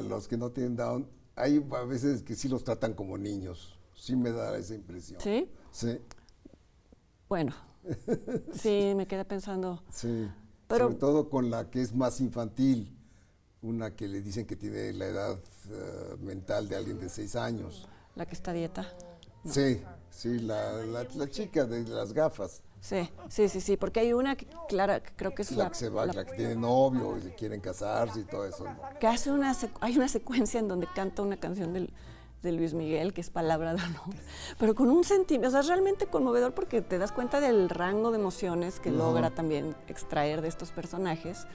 los que no tienen Down, hay a veces que sí los tratan como niños, sí me da esa impresión. ¿Sí? Sí. Bueno, sí, me quedé pensando... Sí, pero, sobre todo con la que es más infantil, una que le dicen que tiene la edad mental de alguien de 6 años. ¿La que está a dieta? No. Sí, la chica de las gafas. Sí, porque hay una que, Clara, que creo que es la que tiene novio y quieren casarse y todo eso, ¿no? Que hay una secuencia en donde canta una canción de Luis Miguel, que es Palabra de Honor, pero con un sentimiento, o sea, es realmente conmovedor porque te das cuenta del rango de emociones que logra también extraer de estos personajes,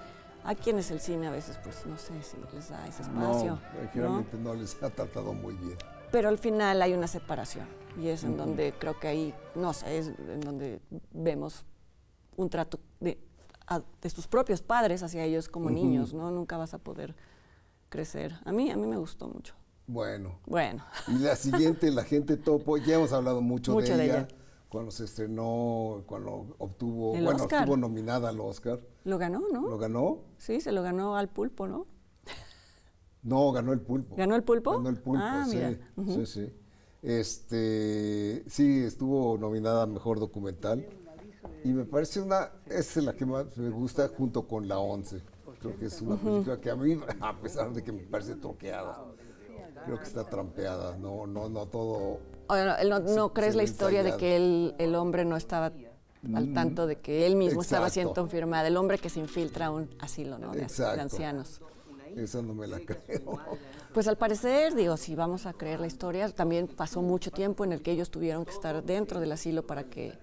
a quienes el cine a veces, pues, no sé si les da ese espacio. No, generalmente no les ha tratado muy bien. Pero al final hay una separación, y es en donde creo que ahí, no sé, es en donde vemos un trato de sus propios padres hacia ellos como niños, ¿no? Nunca vas a poder crecer. A mí me gustó mucho. Bueno. Y la siguiente, La gente topo, ya hemos hablado mucho de ella. Cuando se estrenó, cuando estuvo nominada al Oscar. Lo ganó, ¿no? ¿Lo ganó? Sí, se lo ganó al Pulpo, ¿no? No, ganó el Pulpo. ¿Ganó el Pulpo? Ganó el Pulpo, sí. Mira. Sí. Sí, estuvo nominada a Mejor Documental. Y me parece esa es la que más me gusta junto con La 11. Creo que es una película que a mí, a pesar de que me parece troqueada, creo que está trampeada, no todo... ¿No crees la historia de que el hombre no estaba al tanto de que él mismo estaba siendo confirmado, el hombre que se infiltra a un asilo, ¿no? de ancianos? Esa no me la creo. Pues al parecer, si vamos a creer la historia, también pasó mucho tiempo en el que ellos tuvieron que estar dentro del asilo para que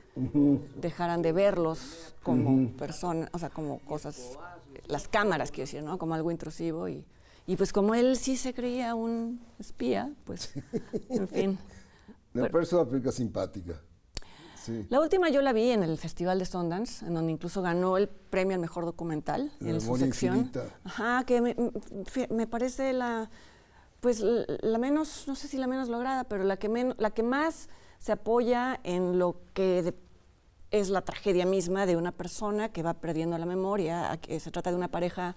dejaran de verlos como personas, o sea, como cosas, las cámaras, quiero decir, ¿no? Como algo intrusivo y pues como él sí se creía un espía, pues, en fin. Me parece una película simpática. Sí. La última yo la vi en el Festival de Sundance, en donde incluso ganó el premio al mejor documental en su sección. Infinita. Que me parece la menos, no sé si la menos lograda, pero la que más se apoya en lo que es la tragedia misma de una persona que va perdiendo la memoria. Se trata de una pareja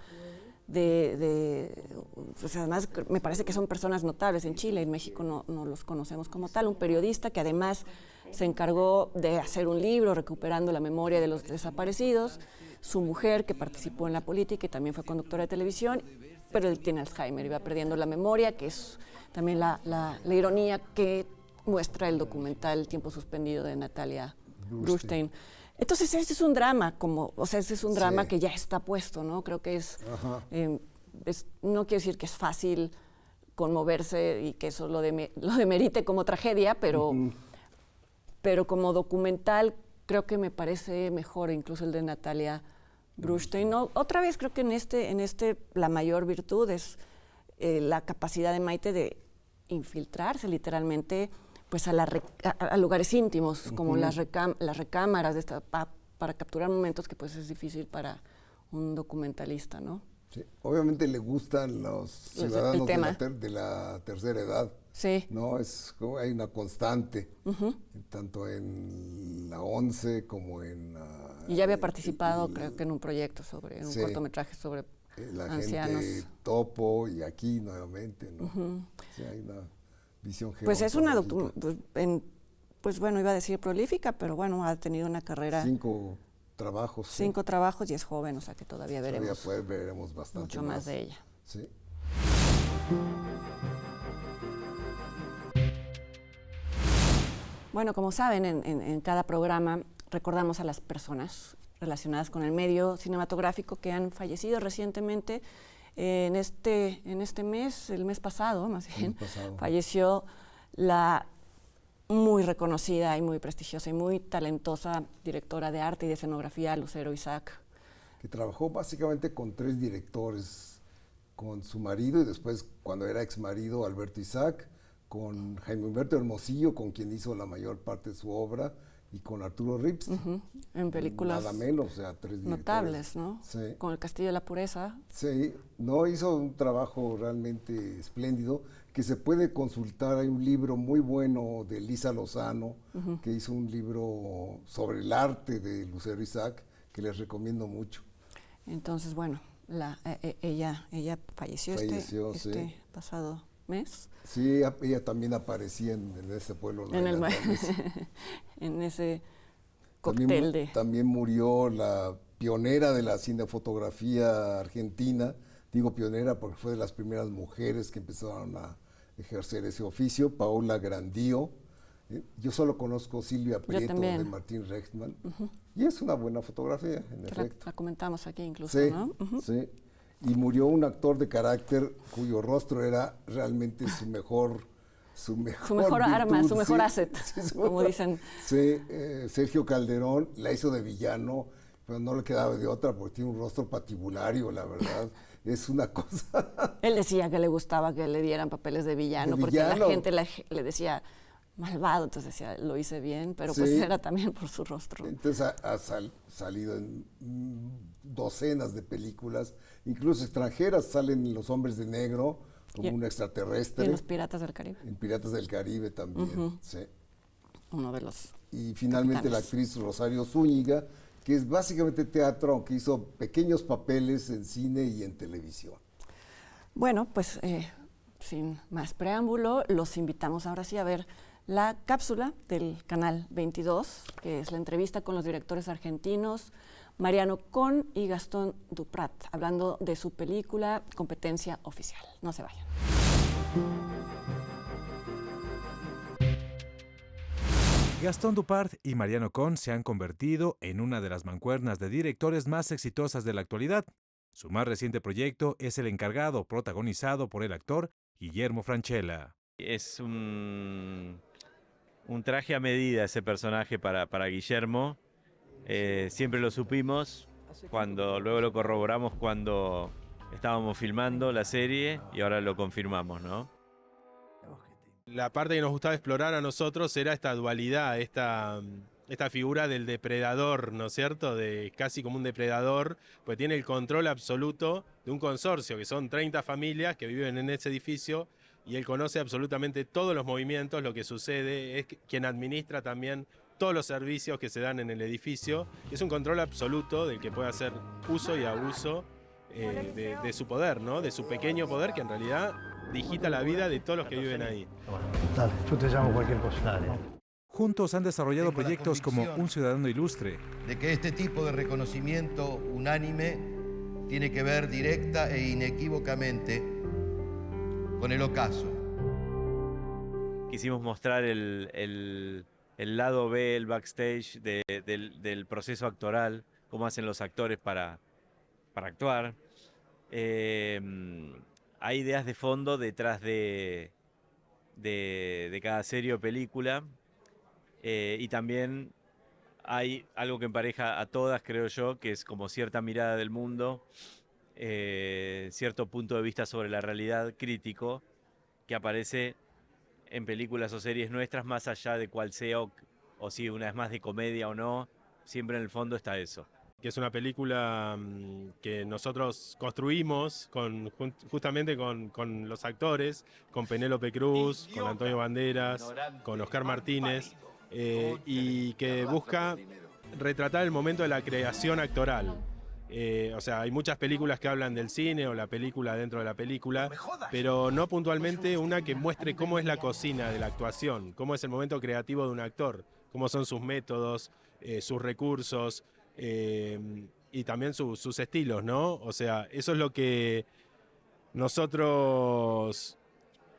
además me parece que son personas notables en Chile, en México no los conocemos como tal, un periodista que además se encargó de hacer un libro recuperando la memoria de los desaparecidos, su mujer que participó en la política y también fue conductora de televisión, pero él tiene Alzheimer y va perdiendo la memoria, que es también la ironía que muestra el documental Tiempo Suspendido de Natalia Brustein. Entonces, ese es un drama, ese es un drama que ya está puesto, ¿no? Creo que no quiero decir que es fácil conmoverse y que eso lo demerite como tragedia, pero como documental creo que me parece mejor incluso el de Natalia Brustein. No, otra vez creo que en este la mayor virtud es la capacidad de Maite de infiltrarse literalmente pues a lugares íntimos, como las recámaras para capturar momentos que pues es difícil para un documentalista, ¿no? Sí, obviamente le gustan los ciudadanos de la tercera edad. Sí. ¿No? Hay una constante, tanto en la 11 como en... y ya había participado, creo que en un proyecto en un cortometraje sobre la ancianos. Gente topo, y aquí nuevamente, ¿no? Sí, hay una visión pues es una pues bueno, iba a decir prolífica, pero bueno, ha tenido una carrera... 5 trabajos. 5 trabajos y es joven, o sea que todavía veremos bastante mucho más de ella. Sí. Bueno, como saben, en cada programa recordamos a las personas relacionadas con el medio cinematográfico que han fallecido recientemente. En este mes, el mes pasado más bien, falleció la muy reconocida y muy prestigiosa y muy talentosa directora de arte y de escenografía, Lucero Isaac. Que trabajó básicamente con 3 directores, con su marido y después, cuando era exmarido, Alberto Isaac, con Jaime Humberto Hermosillo, con quien hizo la mayor parte de su obra, y con Arturo Ripstein. En películas nada menos, o sea, 3 notables, ¿no? Sí. Con El Castillo de la Pureza. Sí, no, hizo un trabajo realmente espléndido, que se puede consultar. Hay un libro muy bueno de Lisa Lozano, que hizo un libro sobre el arte de Lucero Isaac, que les recomiendo mucho. Entonces, bueno, ella falleció este pasado mes. Sí, ella también aparecía en ese pueblo. ¿No? En ese cóctel También murió la pionera de la cinefotografía argentina. Digo pionera porque fue de las primeras mujeres que empezaron a ejercer ese oficio, Paola Grandío. Yo solo conozco Silvia Prieto de Martín Rexman. Y es una buena fotografía, en efecto. La comentamos aquí incluso, sí, ¿no? Sí. Y murió un actor de carácter cuyo rostro era realmente su mejor arma, su mejor asset, como dicen. Sí, Sergio Calderón la hizo de villano, pero no le quedaba de otra porque tiene un rostro patibulario, la verdad. Es una cosa... Él decía que le gustaba que le dieran papeles de villano, porque la gente le decía malvado, entonces decía, lo hice bien, pero pues era también por su rostro. Entonces ha salido en docenas de películas, incluso extranjeras. Salen Los Hombres de Negro, como un extraterrestre. Y en Los Piratas del Caribe. En Piratas del Caribe también, sí. Uno de los Y finalmente la actriz Rosario Zúñiga, que es básicamente teatro, aunque hizo pequeños papeles en cine y en televisión. Bueno, pues sin más preámbulo, los invitamos ahora sí a ver la cápsula del Canal 22, que es la entrevista con los directores argentinos Mariano Con y Gastón Duprat, hablando de su película Competencia Oficial. No se vayan. Gastón Duprat y Mariano Con se han convertido en una de las mancuernas de directores más exitosas de la actualidad. Su más reciente proyecto es El Encargado, protagonizado por el actor Guillermo Francella. Es un traje a medida ese personaje para Guillermo. Siempre lo supimos, luego lo corroboramos cuando estábamos filmando la serie y ahora lo confirmamos, ¿no? La parte que nos gustaba explorar a nosotros era esta dualidad, esta figura del depredador, ¿no es cierto? De casi como un depredador, pues tiene el control absoluto de un consorcio, que son 30 familias que viven en ese edificio, y él conoce absolutamente todos los movimientos, lo que sucede, es quien administra también todos los servicios que se dan en el edificio. Es un control absoluto del que puede hacer uso y abuso de su poder, ¿no? De su pequeño poder que en realidad digita la vida de todos los que viven ahí. Dale, yo te llamo cualquier cosa. Dale. Juntos han desarrollado proyectos como Un Ciudadano Ilustre. De que este tipo de reconocimiento unánime tiene que ver directa e inequívocamente con el ocaso. Quisimos mostrar el el lado B, el backstage del proceso actoral, cómo hacen los actores para actuar. Hay ideas de fondo detrás de cada serie o película, y también hay algo que empareja a todas, creo yo, que es como cierta mirada del mundo, cierto punto de vista sobre la realidad crítico que aparece en películas o series nuestras, más allá de cuál sea o si una es más de comedia o no, siempre en el fondo está eso. Que es una película que nosotros construimos justamente con los actores, con Penélope Cruz, con Antonio Banderas, con Oscar Martínez, y que busca retratar el momento de la creación actoral. O sea, hay muchas películas que hablan del cine o la película dentro de la película, pero no puntualmente una que muestre cómo es la cocina de la actuación, cómo es el momento creativo de un actor, cómo son sus métodos, sus recursos, y también sus estilos, ¿no? O sea, eso es lo que nosotros,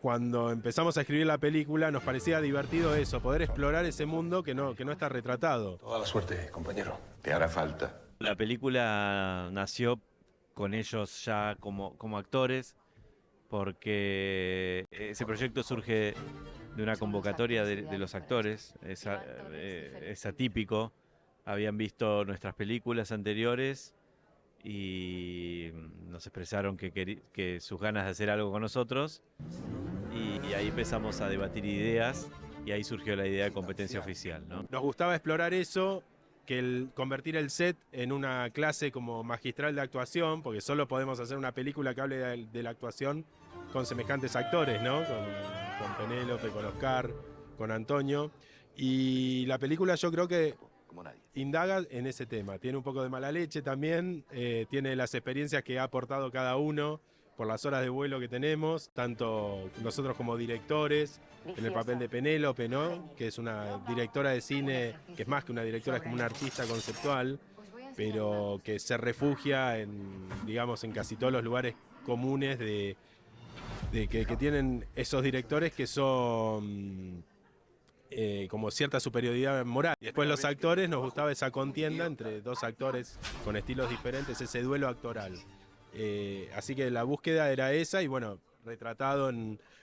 cuando empezamos a escribir la película, nos parecía divertido eso, poder explorar ese mundo que no está retratado. Toda la suerte, compañero. Te hará falta. La película nació con ellos ya como actores, porque ese proyecto surge de una convocatoria de los actores, es atípico. Habían visto nuestras películas anteriores y nos expresaron que sus ganas de hacer algo con nosotros, y ahí empezamos a debatir ideas y ahí surgió la idea de competencia oficial, ¿no? Nos gustaba explorar eso, que convertir el set en una clase como magistral de actuación, porque solo podemos hacer una película que hable de la actuación con semejantes actores, ¿no? Con Penélope, con Oscar, con Antonio, y la película yo creo que indaga en ese tema. Tiene un poco de mala leche también, tiene las experiencias que ha aportado cada uno por las horas de vuelo que tenemos, tanto nosotros como directores, en el papel de Penélope, ¿no? Que es una directora de cine, que es más que una directora, es como una artista conceptual, pero que se refugia en casi todos los lugares comunes que tienen esos directores, que son como cierta superioridad moral. Y después los actores, nos gustaba esa contienda entre dos actores con estilos diferentes, ese duelo actoral. Así que la búsqueda era esa, y bueno, retratado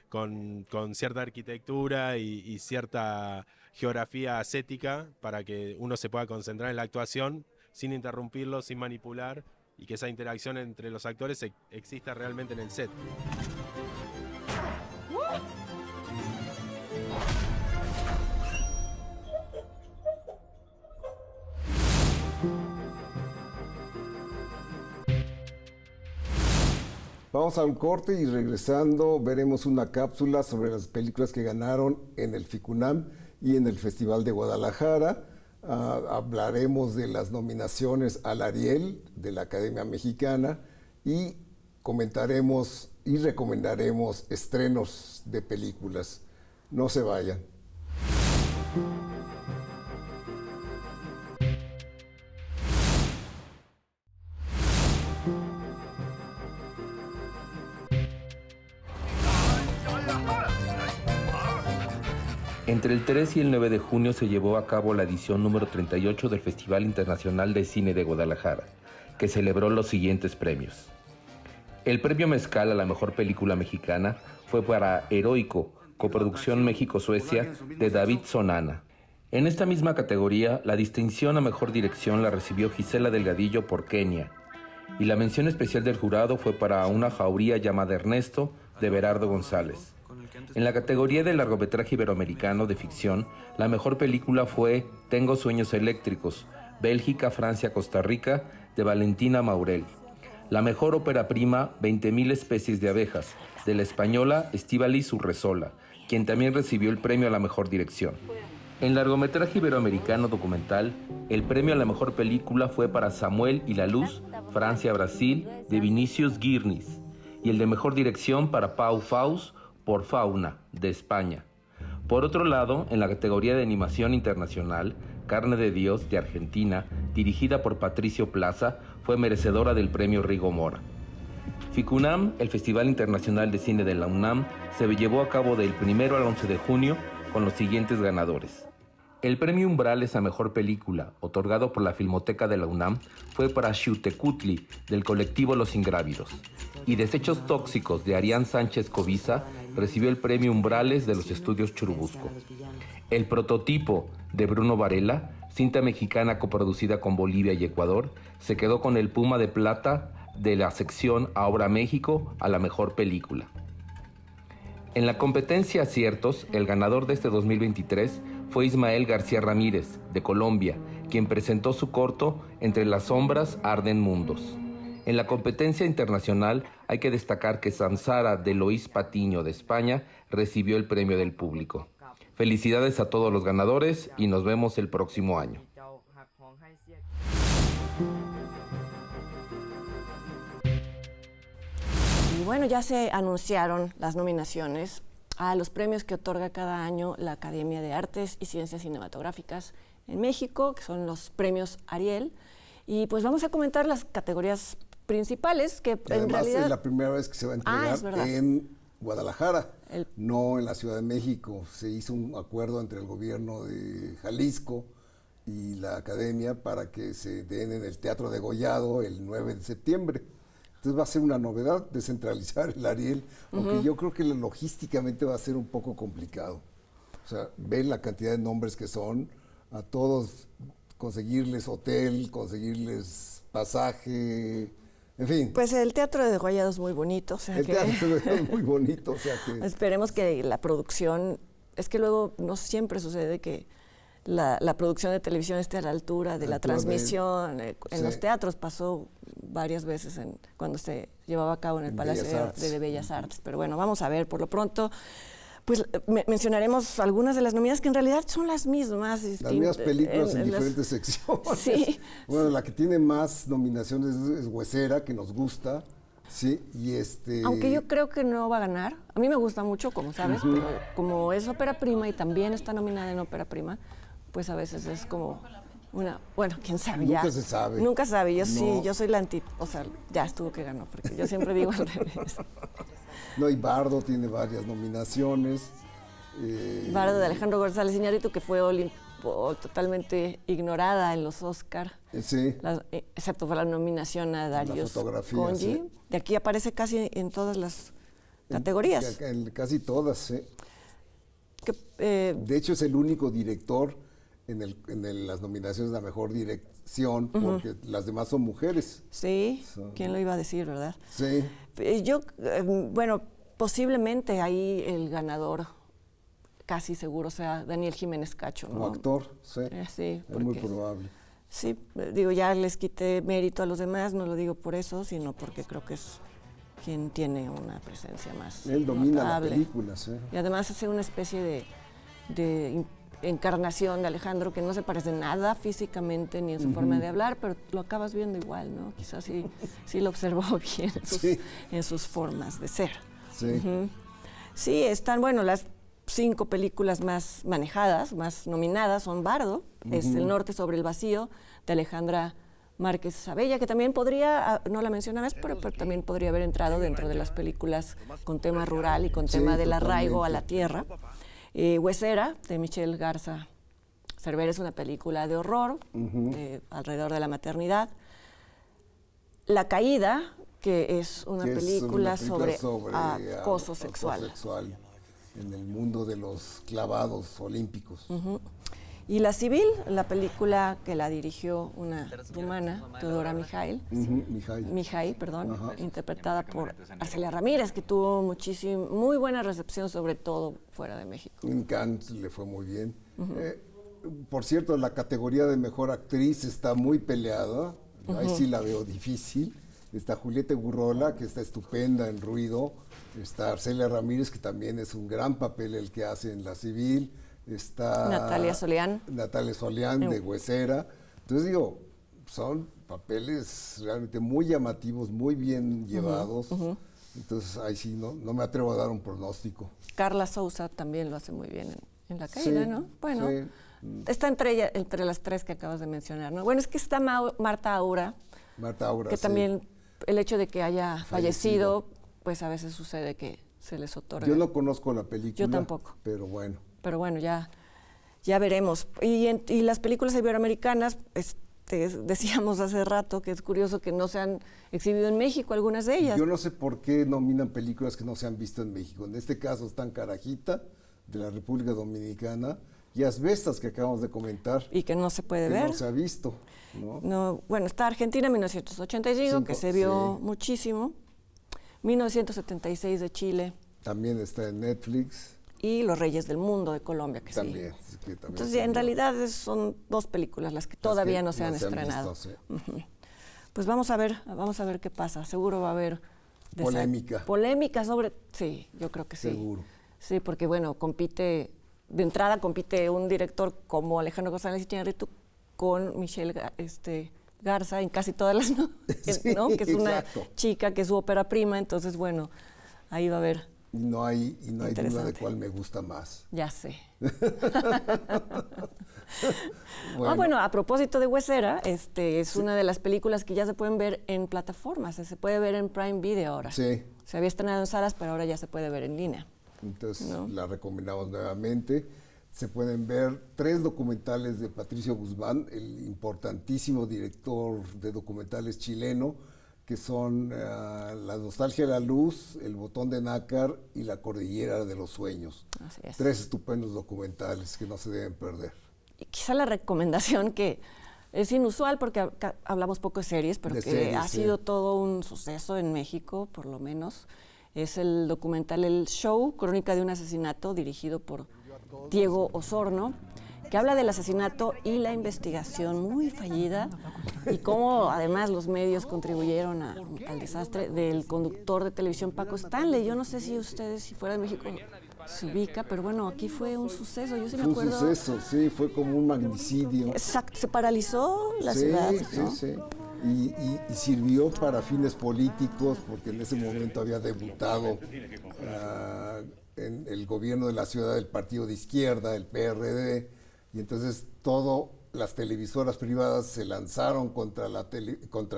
con cierta arquitectura y cierta geografía ascética, para que uno se pueda concentrar en la actuación sin interrumpirlo, sin manipular, y que esa interacción entre los actores exista realmente en el set. Vamos a un corte y regresando veremos una cápsula sobre las películas que ganaron en el FICUNAM y en el Festival de Guadalajara. Hablaremos de las nominaciones al Ariel de la Academia Mexicana y comentaremos y recomendaremos estrenos de películas. No se vayan. Entre el 3 y el 9 de junio se llevó a cabo la edición número 38 del Festival Internacional de Cine de Guadalajara, que celebró los siguientes premios. El premio Mezcal a la mejor película mexicana fue para Heroico, coproducción México-Suecia de David Sonana. En esta misma categoría, la distinción a mejor dirección la recibió Gisela Delgadillo por Kenia, y la mención especial del jurado fue para Una jauría llamada Ernesto, de Berardo González. En la categoría de largometraje iberoamericano de ficción, la mejor película fue Tengo sueños eléctricos, Bélgica, Francia, Costa Rica, de Valentina Maurel. La mejor ópera prima, 20.000 especies de abejas, de la española Estíbaliz Urresola, quien también recibió el premio a la mejor dirección. En largometraje iberoamericano documental, el premio a la mejor película fue para Samuel y la Luz, Francia-Brasil, de Vinicius Guirnis, y el de mejor dirección para Pau Faus, por Fauna, de España. Por otro lado, en la categoría de animación internacional, Carne de Dios, de Argentina, dirigida por Patricio Plaza, fue merecedora del premio Rigo Mora. FICUNAM, el Festival Internacional de Cine de la UNAM, se llevó a cabo del 1 al 11 de junio con los siguientes ganadores. El premio Umbrales a Mejor Película, otorgado por la Filmoteca de la UNAM, fue para Xiuhtecutli, del colectivo Los Ingrávidos. Y Desechos Tóxicos, de Arián Sánchez Cobiza, recibió el premio Umbrales de los Estudios Churubusco. El Prototipo, de Bruno Varela, cinta mexicana coproducida con Bolivia y Ecuador, se quedó con el Puma de Plata de la sección Ahora México a la Mejor Película. En la competencia Aciertos, el ganador de este 2023 fue Ismael García Ramírez, de Colombia, quien presentó su corto Entre las sombras arden mundos. En la competencia internacional hay que destacar que Samsara de Loís Patiño, de España, recibió el premio del público. Felicidades a todos los ganadores y nos vemos el próximo año. Y bueno, ya se anunciaron las nominaciones a los premios que otorga cada año la Academia de Artes y Ciencias Cinematográficas en México, que son los premios Ariel. Y pues vamos a comentar las categorías principales que además en realidad es la primera vez que se va a entregar en Guadalajara, no en la Ciudad de México. Se hizo un acuerdo entre el gobierno de Jalisco y la Academia para que se den en el Teatro Degollado el 9 de septiembre. Entonces va a ser una novedad descentralizar el Ariel, aunque yo creo que logísticamente va a ser un poco complicado. O sea, ven la cantidad de nombres que son, a todos conseguirles hotel, conseguirles pasaje, en fin. Pues el Teatro de Degollado es muy bonito. O sea el Teatro de Degollado es muy bonito. O sea que esperemos que la producción, es que luego no siempre sucede que la producción de televisión esté a la altura de la transmisión. En los teatros pasó varias veces cuando se llevaba a cabo en el Palacio de Bellas Artes. Pero bueno, vamos a ver, por lo pronto, pues mencionaremos algunas de las nominadas que en realidad son las mismas. Las mismas películas en diferentes secciones. Sí. Bueno, la que tiene más nominaciones es Huesera, que nos gusta. Sí, y aunque yo creo que no va a ganar. A mí me gusta mucho, como sabes, pero como es ópera prima y también está nominada en ópera prima, pues a veces es como bueno, quién sabe. Nunca se sabe. Nunca sabe, yo sí, yo soy la o sea, ya estuvo que ganó, porque yo siempre digo al revés. No, y Bardo tiene varias nominaciones. Bardo de Alejandro González Iñárritu, que fue totalmente ignorada en los Oscar. Sí. Excepto por la nominación a Darius Khondji. Sí. De aquí aparece casi en todas las categorías. En casi todas, sí. De hecho, es el único director en las nominaciones de la mejor dirección, porque las demás son mujeres. Sí, ¿quién lo iba a decir, verdad? Sí. Yo, bueno, posiblemente ahí el ganador casi seguro sea Daniel Jiménez Cacho, ¿no? Como actor, sí. Sí, es muy probable. Sí, digo, ya les quité mérito a los demás, no lo digo por eso, sino porque creo que es quien tiene una presencia más Él domina notable. la película, sí. Y además hace una especie de encarnación de Alejandro que no se parece nada físicamente ni en su forma de hablar, pero lo acabas viendo igual, ¿no? Quizás sí lo observó bien en sus formas de ser. Sí. Sí, están, bueno, las 5 películas más manejadas, más nominadas son Bardo, es El norte sobre el vacío, de Alejandra Márquez Sabella, que también podría, no la mencionabas, pero también podría haber entrado dentro de las películas con tema rural y con tema del arraigo a la tierra. Huesera, de Michelle Garza Cervera, es una película de horror alrededor de la maternidad. La caída, que es una película sobre acoso sexual. En el mundo de los clavados olímpicos. Y La civil, la película que la dirigió una rumana, Teodora Mihai, interpretada por Arcelia Ramírez, que tuvo muy buena recepción, sobre todo fuera de México. En Cannes le fue muy bien. Por cierto, la categoría de mejor actriz está muy peleada. Ahí sí la veo difícil. Está Julieta Gurrola, que está estupenda en Ruido. Está Arcelia Ramírez, que también es un gran papel el que hace en La civil. Está Natalia Solián de Huesera. Entonces digo, son papeles realmente muy llamativos, muy bien llevados. Entonces ahí sí no me atrevo a dar un pronóstico. Carla Souza también lo hace muy bien en La caída, ¿no? Bueno, está entre las 3 que acabas de mencionar, ¿no? Bueno, es que está Marta Aura, que también el hecho de que haya fallecido, pues a veces sucede que se les otorga. Yo no conozco la película. Yo tampoco. Pero bueno. Pero bueno, ya ya veremos. Y las películas iberoamericanas, decíamos hace rato que es curioso que no se han exhibido en México algunas de ellas. Yo no sé por qué nominan películas que no se han visto en México. En este caso están Carajita, de la República Dominicana, y Asbestas, que acabamos de comentar. Y que no se puede ver. No se ha visto, ¿no? Bueno, está Argentina 1985, que se vio muchísimo. 1976 de Chile. También está en Netflix. Y Los Reyes del Mundo de Colombia, que también, sí. Que también entonces, en realidad son 2 películas las que todavía no se han estrenado. Visto, sí. Pues vamos a ver qué pasa. Seguro va a haber polémica. Polémica sobre, sí, yo creo que sí. Seguro. Sí, porque bueno, compite un director como Alejandro González Iñárritu con Michelle Garza en casi todas las sí, ¿no? Que es una exacto. chica que es su ópera prima, entonces bueno, ahí va a haber. Y no hay duda de cuál me gusta más. Ya sé. Bueno, a propósito de Huesera, es una de las películas que ya se pueden ver en plataformas, se puede ver en Prime Video ahora. Sí. Se había estrenado en salas, pero ahora ya se puede ver en línea. Entonces la recomendamos nuevamente. Se pueden ver 3 documentales de Patricio Guzmán, el importantísimo director de documentales chileno, que son La Nostalgia de la Luz, El Botón de Nácar y La Cordillera de los Sueños. Así es. 3 estupendos documentales que no se deben perder. Y quizá la recomendación que es inusual porque hablamos poco de series, pero que ha sido todo un suceso en México, por lo menos, es el documental El Show, Crónica de un asesinato, dirigido por Diego Osorno, que habla del asesinato y la investigación muy fallida y cómo además los medios contribuyeron al desastre del conductor de televisión Paco Stanley. Yo no sé si ustedes, si fuera de México, se ubica, pero bueno, aquí fue un suceso. Yo sí me acuerdo. Fue un suceso, sí, fue como un magnicidio. Exacto, se paralizó la ciudad, ¿no? Sí. Y sirvió para fines políticos, porque en ese momento había debutado en el gobierno de la ciudad del partido de izquierda, el PRD, y entonces las televisoras privadas se lanzaron contra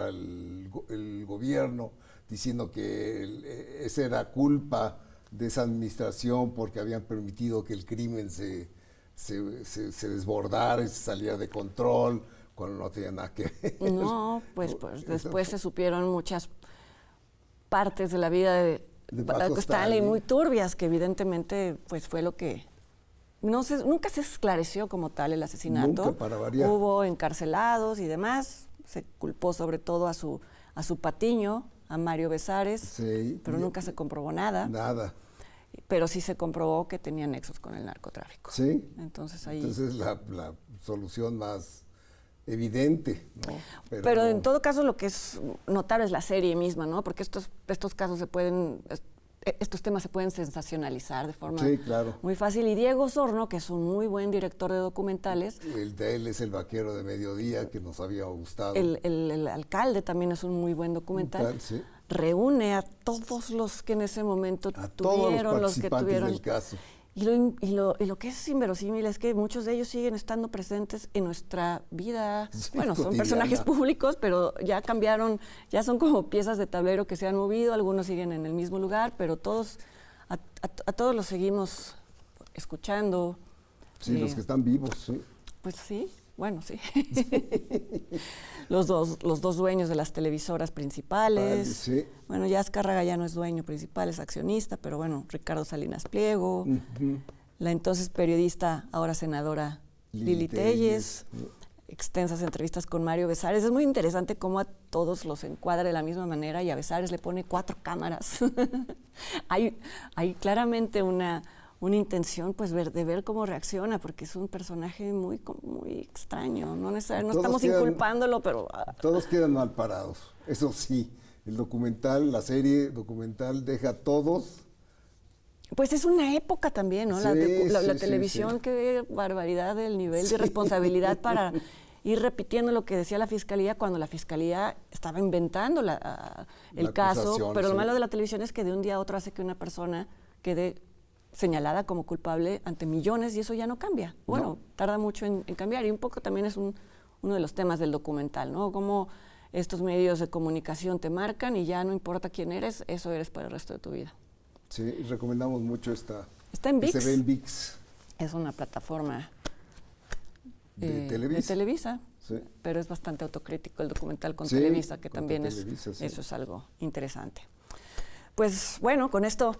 el gobierno, diciendo que esa era culpa de esa administración porque habían permitido que el crimen se desbordara y se saliera de control, cuando no tenía nada que ver. No, pues después se supieron muchas partes de la vida de Paco Stanley muy turbias, que evidentemente pues fue lo que nunca se esclareció como tal el asesinato. Nunca, para variar. Hubo encarcelados y demás, se culpó sobre todo a su patiño, a Mario Besares, sí, pero nunca se comprobó nada. Nada. Pero sí se comprobó que tenía nexos con el narcotráfico. Sí. Entonces ahí. Entonces la solución más evidente, ¿no? Pero en todo caso lo que es notable es la serie misma, ¿no? Porque estos casos estos temas se pueden sensacionalizar de forma muy fácil. Y Diego Osorno, que es un muy buen director de documentales. El de él es El Vaquero de Mediodía, que nos había gustado. El Alcalde también es un muy buen documental. Sí. Reúne a todos los que en ese momento tuvieron, los que tuvieron del caso. Y lo que es inverosímil es que muchos de ellos siguen estando presentes en nuestra vida. Bueno, son personajes públicos, pero ya cambiaron, ya son como piezas de tablero que se han movido, algunos siguen en el mismo lugar, pero a todos los seguimos escuchando. Sí, los que están vivos, sí. Pues sí, bueno, sí. Los dos dueños de las televisoras principales. Sí. Bueno, ya Azcárraga ya no es dueño principal, es accionista, pero bueno, Ricardo Salinas Pliego, la entonces periodista, ahora senadora Lili Téllez, extensas entrevistas con Mario Besares. Es muy interesante cómo a todos los encuadra de la misma manera y a Besares le pone 4 cámaras. hay claramente una intención pues de ver cómo reacciona, porque es un personaje muy extraño, no estamos inculpándolo, pero todos quedan mal parados, eso sí. La serie documental deja a todos. Pues es una época también, ¿no? La televisión, qué barbaridad el nivel de responsabilidad para ir repitiendo lo que decía la Fiscalía cuando la Fiscalía estaba inventando el caso, pero lo malo de la televisión es que de un día a otro hace que una persona quede señalada como culpable ante millones y eso ya no cambia. Bueno, tarda mucho en cambiar y un poco también es uno de los temas del documental, ¿no? Cómo estos medios de comunicación te marcan y ya no importa quién eres, eso eres para el resto de tu vida. Sí, y recomendamos mucho Está en ViX. Se ve en ViX. Es una plataforma de Televisa. Sí. Pero es bastante autocrítico el documental con Sí, Televisa, que con también Televisa, sí. eso es algo interesante. Pues bueno, con esto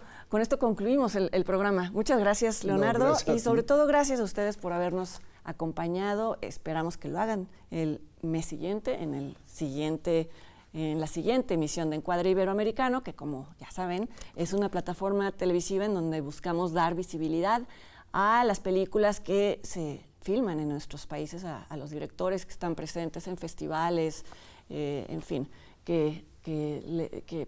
concluimos el programa. Muchas gracias, Leonardo, gracias y sobre todo gracias a ustedes por habernos acompañado. Esperamos que lo hagan el mes siguiente, en la siguiente emisión de Encuadre Iberoamericano, que como ya saben, es una plataforma televisiva en donde buscamos dar visibilidad a las películas que se filman en nuestros países, a los directores que están presentes en festivales, en fin, que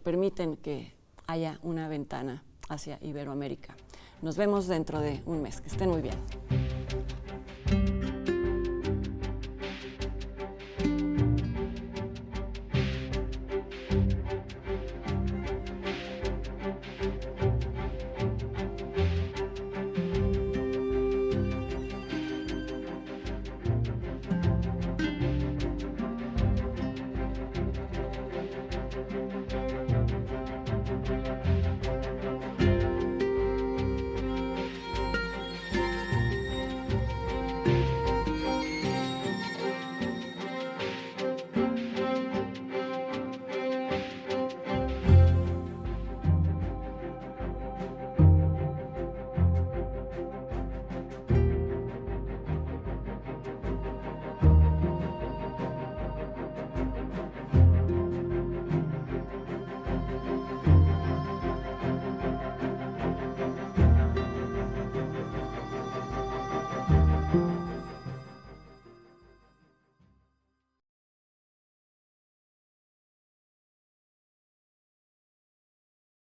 permiten que haya una ventana hacia Iberoamérica. Nos vemos dentro de un mes. Que estén muy bien.